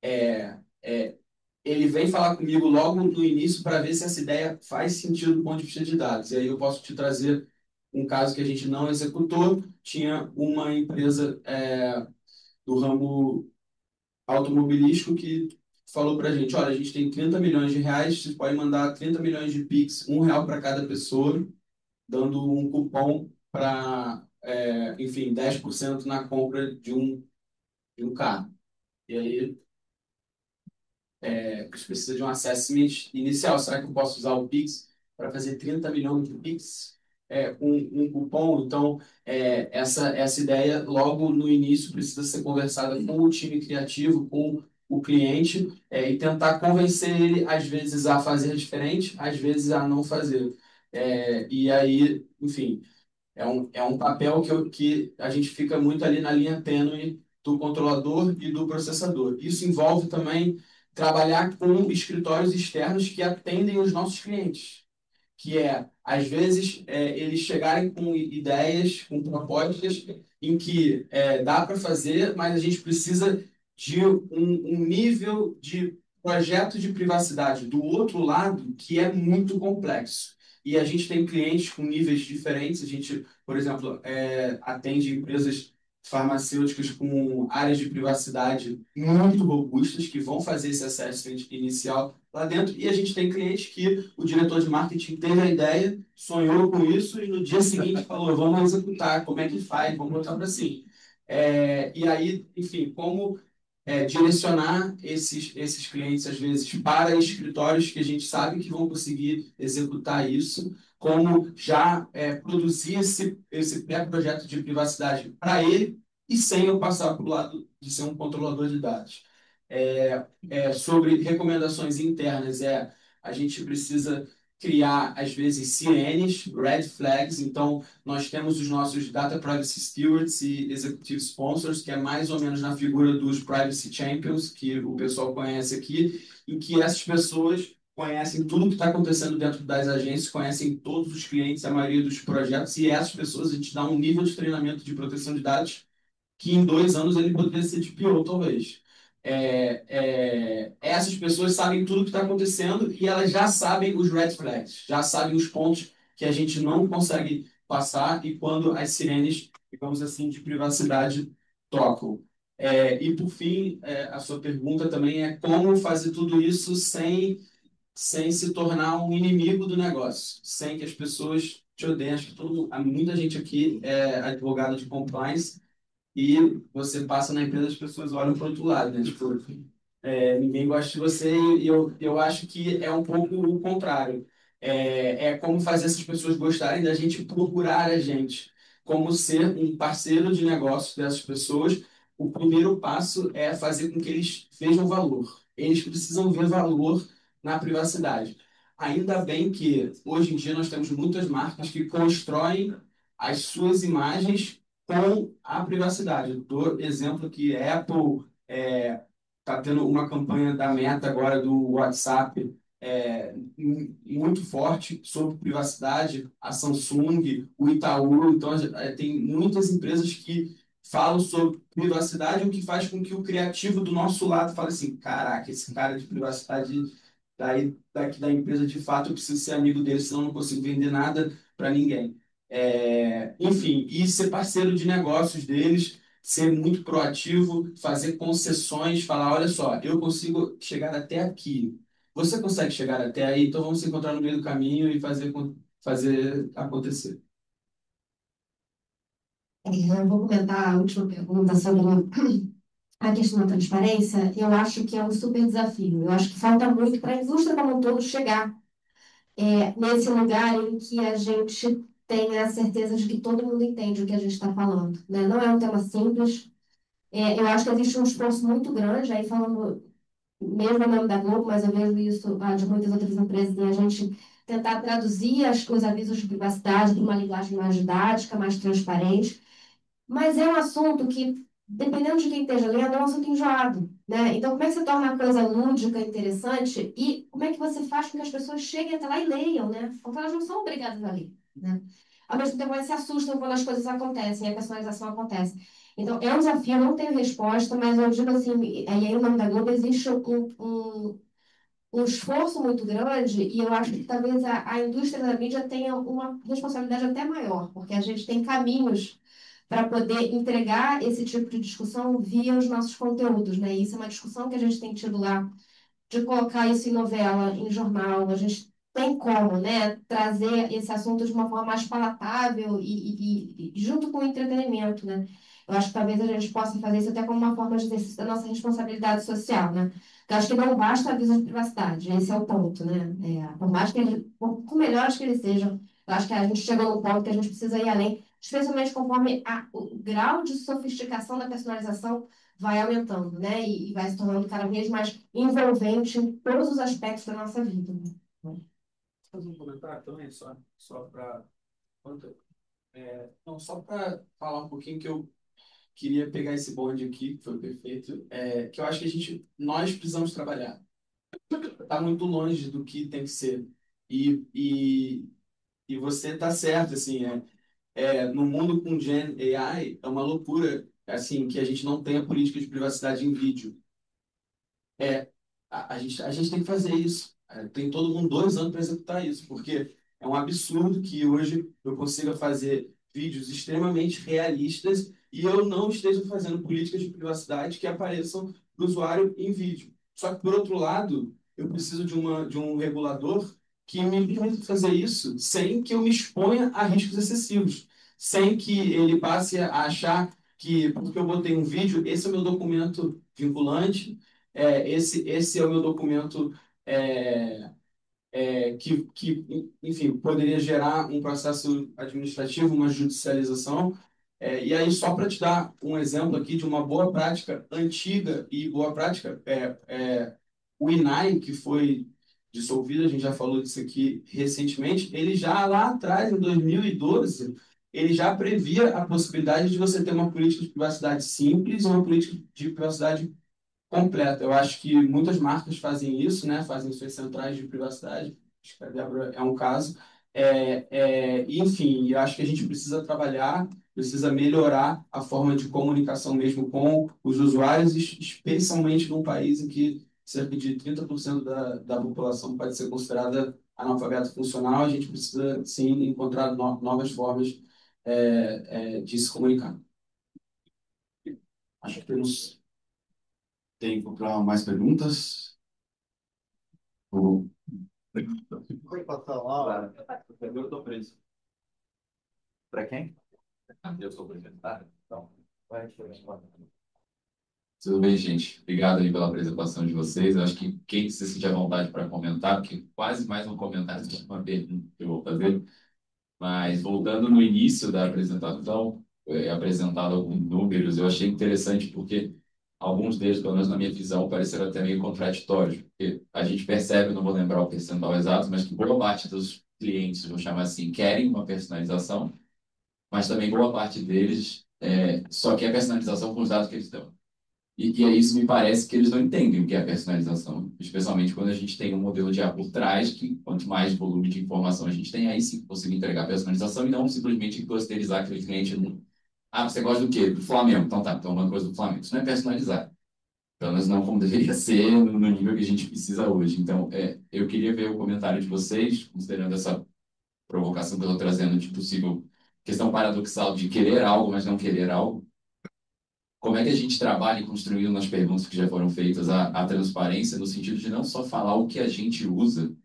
é, é, ele vem falar comigo logo no início para ver se essa ideia faz sentido do ponto de vista de dados. E aí eu posso te trazer um caso que a gente não executou. Tinha uma empresa do ramo automobilístico que falou para a gente, olha, a gente tem 30 milhões de reais, você pode mandar 30 milhões de Pix, R$ 1 para cada pessoa, dando um cupom para, enfim, 10% na compra de um carro. E aí você precisa de um assessment inicial. Será que eu posso usar o Pix para fazer 30 milhões de Pix com um cupom? Então, essa ideia, logo no início, precisa ser conversada com o time criativo, com o cliente, e tentar convencer ele, às vezes, a fazer diferente, às vezes, a não fazer. E aí, enfim, é um papel que a gente fica muito ali na linha tênue do controlador e do processador. Isso envolve também trabalhar com escritórios externos que atendem os nossos clientes, que às vezes, eles chegarem com ideias, com propostas em que dá para fazer, mas a gente precisa de um nível de projeto de privacidade do outro lado que é muito complexo. E a gente tem clientes com níveis diferentes. A gente, por exemplo, atende empresas farmacêuticas com áreas de privacidade muito robustas, que vão fazer esse assessment inicial lá dentro. E a gente tem clientes que o diretor de marketing teve a ideia, sonhou com isso e no dia seguinte falou, vamos executar, como é que faz, vamos botar para cima. E aí, enfim, como direcionar esses clientes, às vezes, para escritórios que a gente sabe que vão conseguir executar isso, como já produzir esse pré-projeto de privacidade para ele e sem eu passar para o lado de ser um controlador de dados. Sobre recomendações internas, a gente precisa criar, às vezes, sirenes, red flags. Então, nós temos os nossos Data Privacy Stewards e Executive Sponsors, que é mais ou menos na figura dos Privacy Champions, que o pessoal conhece aqui, em que essas pessoas conhecem tudo que está acontecendo dentro das agências, conhecem todos os clientes, a maioria dos projetos, e essas pessoas a gente dá um nível de treinamento de proteção de dados que em 2 anos ele poderia ser de pior, talvez. Essas pessoas sabem tudo o que está acontecendo e elas já sabem os red flags, já sabem os pontos que a gente não consegue passar e quando as sirenes, digamos assim, de privacidade tocam. E, por fim, a sua pergunta também é como fazer tudo isso sem se tornar um inimigo do negócio, sem que as pessoas te odeiem. Acho que muita gente aqui é advogado de compliance e você passa na empresa, as pessoas olham para o outro lado, né? Tipo, ninguém gosta de você e eu acho que é um pouco o contrário. É como fazer essas pessoas gostarem da gente, procurar a gente, como ser um parceiro de negócio dessas pessoas. O primeiro passo é fazer com que eles vejam valor. Eles precisam ver valor na privacidade. Ainda bem que hoje em dia nós temos muitas marcas que constroem as suas imagens com a privacidade. Eu dou exemplo que Apple está tendo uma campanha da Meta agora do WhatsApp muito forte sobre privacidade, a Samsung, o Itaú, então tem muitas empresas que falam sobre privacidade, o que faz com que o criativo do nosso lado fale assim, caraca, esse cara de privacidade daqui da empresa, de fato, eu preciso ser amigo dele, senão eu não consigo vender nada para ninguém. Enfim, e ser parceiro de negócios deles, ser muito proativo, fazer concessões, falar, olha só, eu consigo chegar até aqui. Você consegue chegar até aí? Então vamos se encontrar no meio do caminho e fazer acontecer. Eu vou comentar a última pergunta sobre a questão da transparência. Eu acho que é um super desafio. Eu acho que falta muito para a indústria como um todo chegar nesse lugar em que a gente tenha a certeza de que todo mundo entende o que a gente está falando, né? Não é um tema simples. Eu acho que existe um esforço muito grande, aí falando mesmo em nome da Globo, mas eu vejo isso de muitas outras empresas, e a gente tentar traduzir os avisos de privacidade para uma linguagem mais didática, mais transparente. Mas é um assunto que, dependendo de quem esteja lendo, é um assunto enjoado, né? Então, como é que você torna a coisa lúdica, interessante, e como é que você faz com que as pessoas cheguem até lá e leiam, né? Porque elas não são obrigadas a ler, né? Ao mesmo tempo, elas se assustam quando as coisas acontecem, a personalização acontece. Então, é um desafio, eu não tenho resposta, mas eu digo assim, e aí, no nome da Globo, existe um esforço muito grande, e eu acho que talvez a indústria da mídia tenha uma responsabilidade até maior, porque a gente tem caminhos para poder entregar esse tipo de discussão via os nossos conteúdos, né? E isso é uma discussão que a gente tem tido lá, de colocar isso em novela, em jornal. A gente tem como, né, trazer esse assunto de uma forma mais palatável e junto com o entretenimento, né? Eu acho que talvez a gente possa fazer isso até como uma forma de exercício da nossa responsabilidade social, né? Eu acho que não basta aviso de privacidade, esse é o ponto, né? Por mais que por melhores que eles sejam, eu acho que a gente chegou num ponto que a gente precisa ir além, especialmente conforme o grau de sofisticação da personalização vai aumentando, né? E vai se tornando cada vez mais envolvente em todos os aspectos da nossa vida, né? Fazer um comentário também, só para não, só para falar um pouquinho que eu queria pegar esse bonde aqui, que foi perfeito, que eu acho que nós precisamos trabalhar. Está muito longe do que tem que ser. E, e, e você está certo, assim, no mundo com Gen AI, é uma loucura, assim, que a gente não tenha política de privacidade em vídeo. É, a gente tem que fazer isso. Tem todo mundo 2 anos para executar isso, porque é um absurdo que hoje eu consiga fazer vídeos extremamente realistas e eu não esteja fazendo políticas de privacidade que apareçam para o usuário em vídeo. Só que, por outro lado, eu preciso de um regulador que me permita fazer isso sem que eu me exponha a riscos excessivos, sem que ele passe a achar que, porque eu botei um vídeo, esse é o meu documento vinculante, esse é o meu documento enfim, poderia gerar um processo administrativo, uma judicialização. E aí, só para te dar um exemplo aqui de uma boa prática antiga e boa prática, o INAI, que foi dissolvido, a gente já falou disso aqui recentemente, ele já lá atrás, em 2012, ele já previa a possibilidade de você ter uma política de privacidade simples e uma política de privacidade completa. Eu acho que muitas marcas fazem isso, né? Fazem suas centrais de privacidade. Acho que a Débora é um caso. Enfim, eu acho que a gente precisa trabalhar, precisa melhorar a forma de comunicação mesmo com os usuários, especialmente num país em que cerca de 30% da população pode ser considerada analfabeta funcional. A gente precisa, sim, encontrar novas formas de se comunicar. Acho que temos tempo para mais perguntas. Ou- Pode passar lá. Eu estou preso. Para quem? Eu sou preso. Ah, então, vai. Tudo bem, gente? Obrigado aí pela apresentação de vocês. Eu acho que quem se sentir à vontade para comentar, porque quase mais um comentário do que uma pergunta que eu vou fazer. Mas voltando no início da apresentação, apresentado alguns números, eu achei interessante porque alguns deles, pelo menos na minha visão, pareceram até meio contraditórios. Porque a gente percebe, eu não vou lembrar o percentual exato, mas que boa parte dos clientes, vou chamar assim, querem uma personalização, mas também boa parte deles só quer personalização com os dados que eles dão. E aí isso me parece que eles não entendem o que é a personalização, especialmente quando a gente tem um modelo de IA por trás, que quanto mais volume de informação a gente tem, aí sim consigo entregar personalização e não simplesmente clusterizar aquele cliente no... Ah, você gosta do quê? Do Flamengo. Então tá, então uma coisa do Flamengo. Isso não é personalizar. Pelo menos não como deveria ser no nível que a gente precisa hoje. Então, eu queria ver o comentário de vocês, considerando essa provocação que eu estou trazendo de possível questão paradoxal de querer algo, mas não querer algo. Como é que a gente trabalha em construindo nas perguntas que já foram feitas a transparência, no sentido de não só falar o que a gente usa,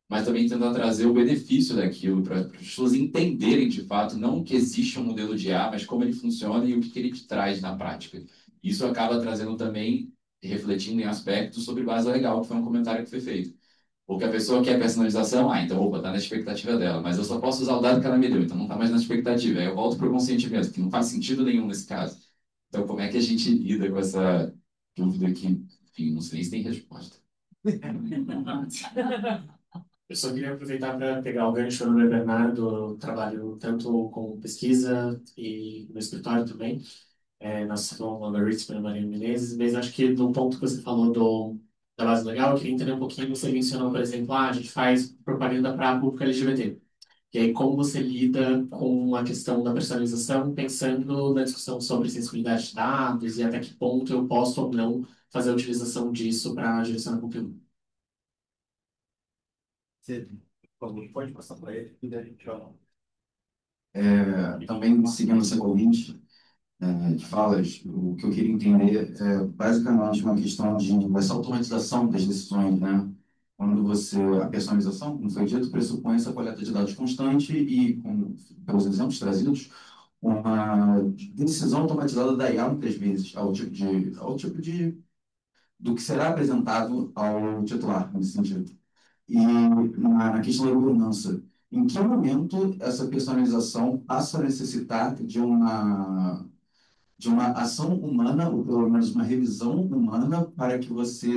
mas também tentar trazer o benefício daquilo para as pessoas entenderem de fato, não que existe um modelo de A, mas como ele funciona e o que ele te traz na prática. Isso acaba trazendo também, refletindo em aspectos sobre base legal, que foi um comentário que foi feito. Porque a pessoa quer personalização, então, opa, tá na expectativa dela, mas eu só posso usar o dado que ela me deu, então não tá mais na expectativa. Aí eu volto para o consentimento, que não faz sentido nenhum nesse caso. Então, como é que a gente lida com essa dúvida que, enfim, não sei se tem resposta. Eu só queria aproveitar para pegar o gancho do Bernardo. Eu trabalho tanto com pesquisa e no escritório também. Nós falamos do algoritmo para Maria Menezes, mas acho que no ponto que você falou da base legal, eu queria entender um pouquinho. Você mencionou, por exemplo, a gente faz propaganda para público LGBT. E aí, como você lida com a questão da personalização, pensando na discussão sobre sensibilidade de dados e até que ponto eu posso ou não fazer a utilização disso para direcionar conteúdo? Você, por favor, pode passar para ele e daí a gente já... Também seguindo essa corrente de falas, o que eu queria entender é basicamente uma questão de essa automatização das decisões, né? Quando a personalização, como foi dito, pressupõe essa coleta de dados constante e, pelos exemplos trazidos, uma decisão automatizada da IA muitas vezes do que será apresentado ao titular, nesse sentido. E na questão da governança, em que momento essa personalização passa a necessitar de uma ação humana, ou pelo menos uma revisão humana, para que você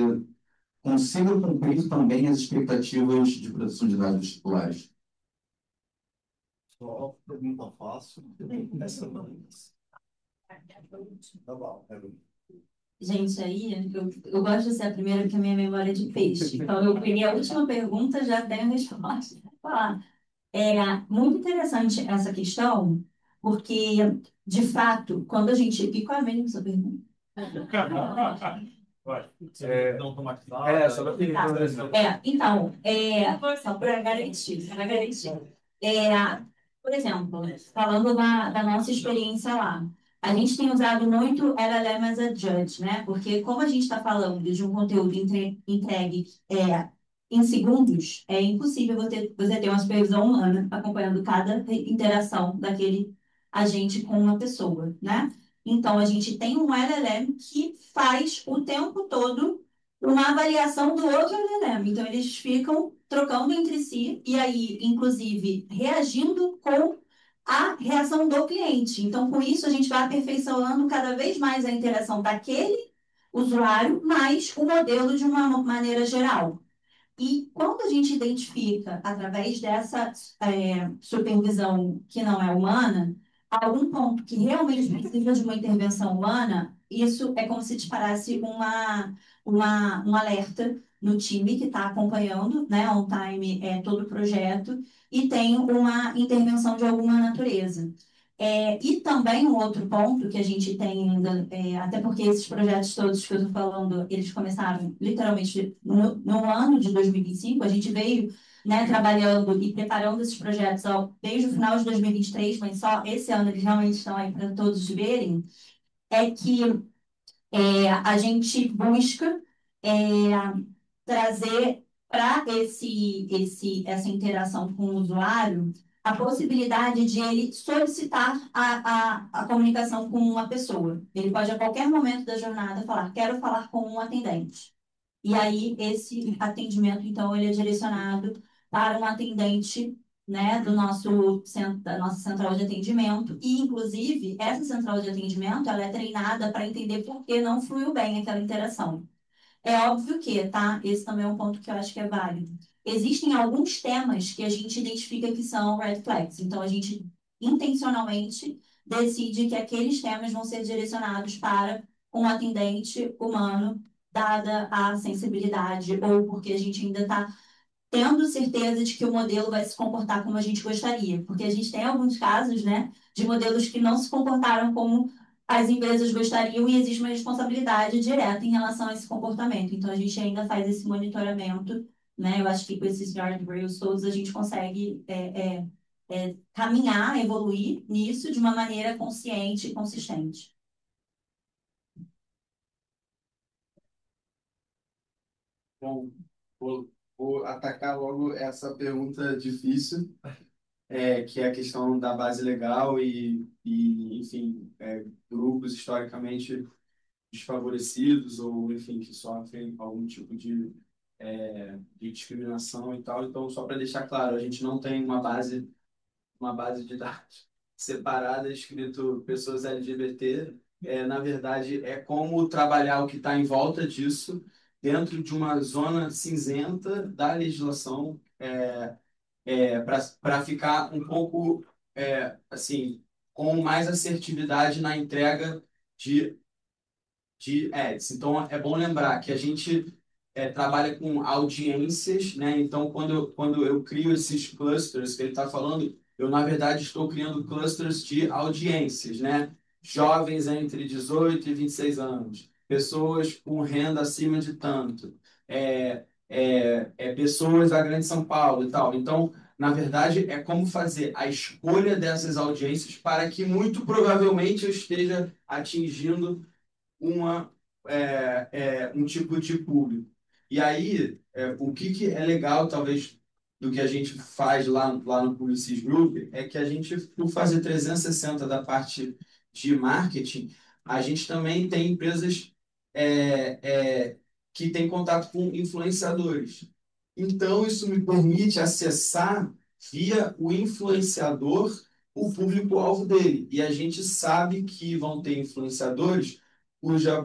consiga cumprir também as expectativas de proteção de dados dos titulares? Só pergunta fácil. Essa não. Tá bom, Gente, aí eu gosto de ser a primeira porque a minha memória é de peixe. Então, eu peguei a última pergunta, já tenho a resposta. Falar. É muito interessante essa questão, porque, de fato, quando a gente... E qual é mesmo essa pergunta? Então, só para garantir, por exemplo, falando da nossa experiência lá, a gente tem usado muito LLM as a judge, né? Porque como a gente está falando de um conteúdo entregue em segundos, é impossível você ter uma supervisão humana acompanhando cada interação daquele agente com uma pessoa, né? Então, a gente tem um LLM que faz o tempo todo uma avaliação do outro LLM. Então, eles ficam trocando entre si e aí, inclusive, reagindo com a reação do cliente. Então, com isso, a gente vai aperfeiçoando cada vez mais a interação daquele usuário, mais o modelo de uma maneira geral. E quando a gente identifica, através dessa supervisão que não é humana, algum ponto que realmente precisa de uma intervenção humana, isso é como se disparasse um alerta no time que está acompanhando, né, on time, todo o projeto, e tem uma intervenção de alguma natureza. E também um outro ponto que a gente tem ainda, até porque esses projetos todos que eu estou falando, eles começaram literalmente no ano de 2025, a gente veio, né, trabalhando e preparando esses projetos desde o final de 2023, mas só esse ano eles realmente estão aí para todos verem, é que a gente busca é, trazer para essa interação com o usuário a possibilidade de ele solicitar a comunicação com uma pessoa. Ele pode, a qualquer momento da jornada, falar: quero falar com um atendente. E aí, esse atendimento, então, ele é direcionado para um atendente, né, da nossa central de atendimento. E, inclusive, essa central de atendimento, ela é treinada para entender por que não fluiu bem aquela interação. É óbvio que, tá? Esse também é um ponto que eu acho que é válido. Existem alguns temas que a gente identifica que são red flags. Então, a gente intencionalmente decide que aqueles temas vão ser direcionados para um atendente humano, dada a sensibilidade, ou porque a gente ainda está tendo certeza de que o modelo vai se comportar como a gente gostaria. Porque a gente tem alguns casos, né, de modelos que não se comportaram como as empresas gostariam e existe uma responsabilidade direta em relação a esse comportamento. Então, a gente ainda faz esse monitoramento, né? Eu acho que com esses guardrails todos a gente consegue caminhar, evoluir nisso de uma maneira consciente e consistente. Bom, vou atacar logo essa pergunta difícil, que é a questão da base legal enfim, grupos historicamente desfavorecidos ou, enfim, que sofrem algum tipo de discriminação e tal. Então, só para deixar claro, a gente não tem uma base de dados separada escrito pessoas LGBT. Na verdade, é como trabalhar o que está em volta disso dentro de uma zona cinzenta da legislação, para ficar um pouco, assim, com mais assertividade na entrega de ads. Então, é bom lembrar que a gente trabalha com audiências, né? Então, quando eu crio esses clusters que ele está falando, eu, na verdade, estou criando clusters de audiências, né? Jovens entre 18 e 26 anos, pessoas com renda acima de tanto, pessoas da Grande São Paulo e tal. Então, na verdade, é como fazer a escolha dessas audiências para que, muito provavelmente, eu esteja atingindo um tipo de público. E aí, o que é legal, talvez, do que a gente faz lá no Publicis Group, é que a gente, por fazer 360 da parte de marketing, a gente também tem empresas que têm contato com influenciadores. Então, isso me permite acessar, via o influenciador, o público-alvo dele. E a gente sabe que vão ter influenciadores cuja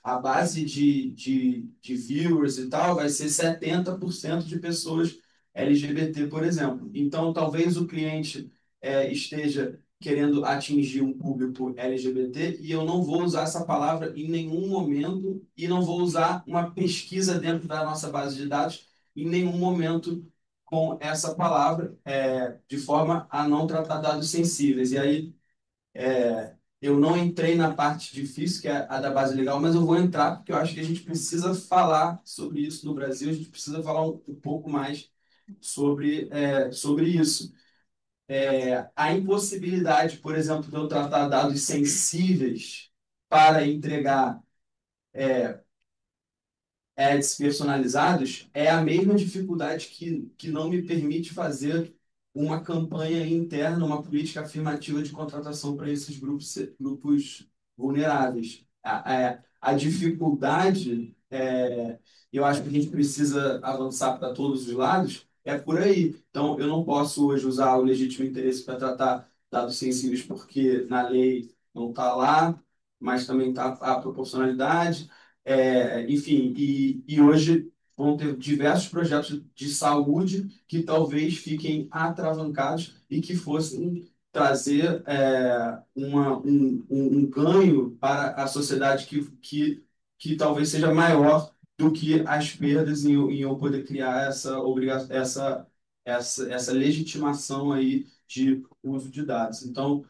a base de viewers e tal, vai ser 70% de pessoas LGBT, por exemplo. Então, talvez o cliente esteja querendo atingir um público LGBT e eu não vou usar essa palavra em nenhum momento e não vou usar uma pesquisa dentro da nossa base de dados em nenhum momento com essa palavra, de forma a não tratar dados sensíveis. E aí, eu não entrei na parte difícil, que é a da base legal, mas eu vou entrar porque eu acho que a gente precisa falar sobre isso no Brasil, a gente precisa falar um pouco mais sobre isso. A impossibilidade, por exemplo, de eu tratar dados sensíveis para entregar ads personalizados é a mesma dificuldade que não me permite fazer uma campanha interna, uma política afirmativa de contratação para esses grupos vulneráveis. A dificuldade, eu acho que a gente precisa avançar para todos os lados, é por aí. Então, eu não posso hoje usar o legítimo interesse para tratar dados sensíveis porque na lei não está lá, mas também está a proporcionalidade. Enfim, e hoje vão ter diversos projetos de saúde que talvez fiquem atravancados e que fossem trazer um ganho para a sociedade que talvez seja maior do que as perdas em eu poder criar essa legitimação aí de uso de dados. Então,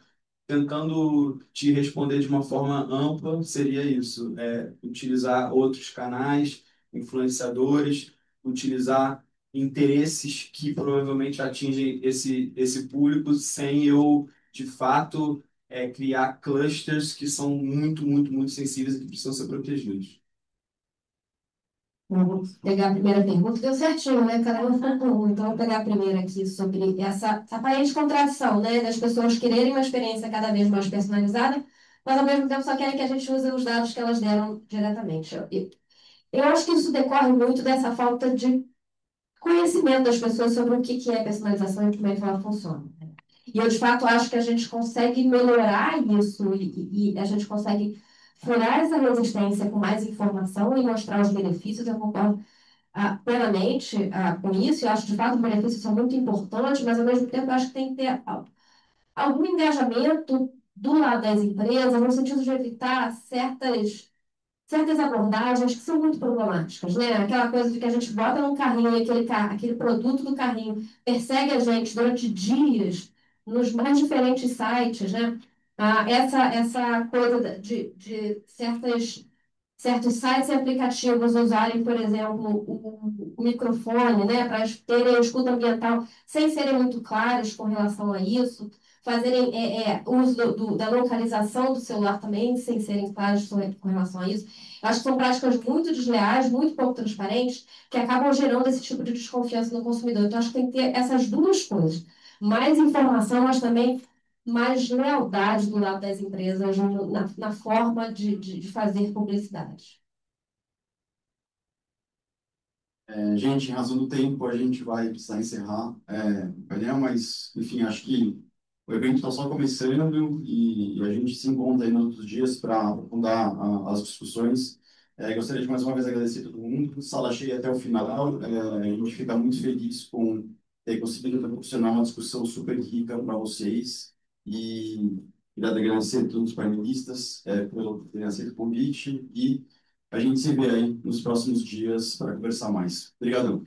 tentando te responder de uma forma ampla, seria isso: utilizar outros canais, influenciadores, utilizar interesses que provavelmente atingem esse público sem eu, de fato, criar clusters que são muito, muito, muito sensíveis e que precisam ser protegidos. Vou pegar a primeira pergunta, deu certinho, né? Cada um ficou com um. Então, vou pegar a primeira aqui sobre essa aparente contradição, né? Das pessoas quererem uma experiência cada vez mais personalizada, mas ao mesmo tempo só querem que a gente use os dados que elas deram diretamente. Eu acho que isso decorre muito dessa falta de conhecimento das pessoas sobre o que é personalização e como é que ela funciona, né? E eu, de fato, acho que a gente consegue melhorar isso e a gente consegue furar essa resistência com mais informação e mostrar os benefícios. Eu concordo plenamente com isso. Eu acho, de fato, os benefícios são muito importantes, mas, ao mesmo tempo, eu acho que tem que ter algum engajamento do lado das empresas, no sentido de evitar certas abordagens que são muito problemáticas, né? Aquela coisa de que a gente bota num carrinho e aquele produto do carrinho persegue a gente durante dias nos mais diferentes sites, né? Essa coisa de certos sites e aplicativos usarem, por exemplo, o microfone, né, para terem a escuta ambiental sem serem muito claros com relação a isso, fazerem uso da localização do celular também sem serem claros com relação a isso. Eu acho que são práticas muito desleais, muito pouco transparentes, que acabam gerando esse tipo de desconfiança no consumidor. Então, acho que tem que ter essas duas coisas. Mais informação, mas também mais lealdade do lado das empresas na forma de fazer publicidade. Gente, em razão do tempo, a gente vai precisar encerrar o painel, mas, enfim, acho que o evento está só começando e a gente se encontra aí nos outros dias para aprofundar as discussões. Gostaria de mais uma vez agradecer a todo mundo, sala cheia até o final. A gente fica muito feliz com ter conseguido proporcionar uma discussão super rica para vocês e queria agradecer a todos os painelistas por terem aceito o convite e a gente se vê aí nos próximos dias para conversar mais. Obrigadão.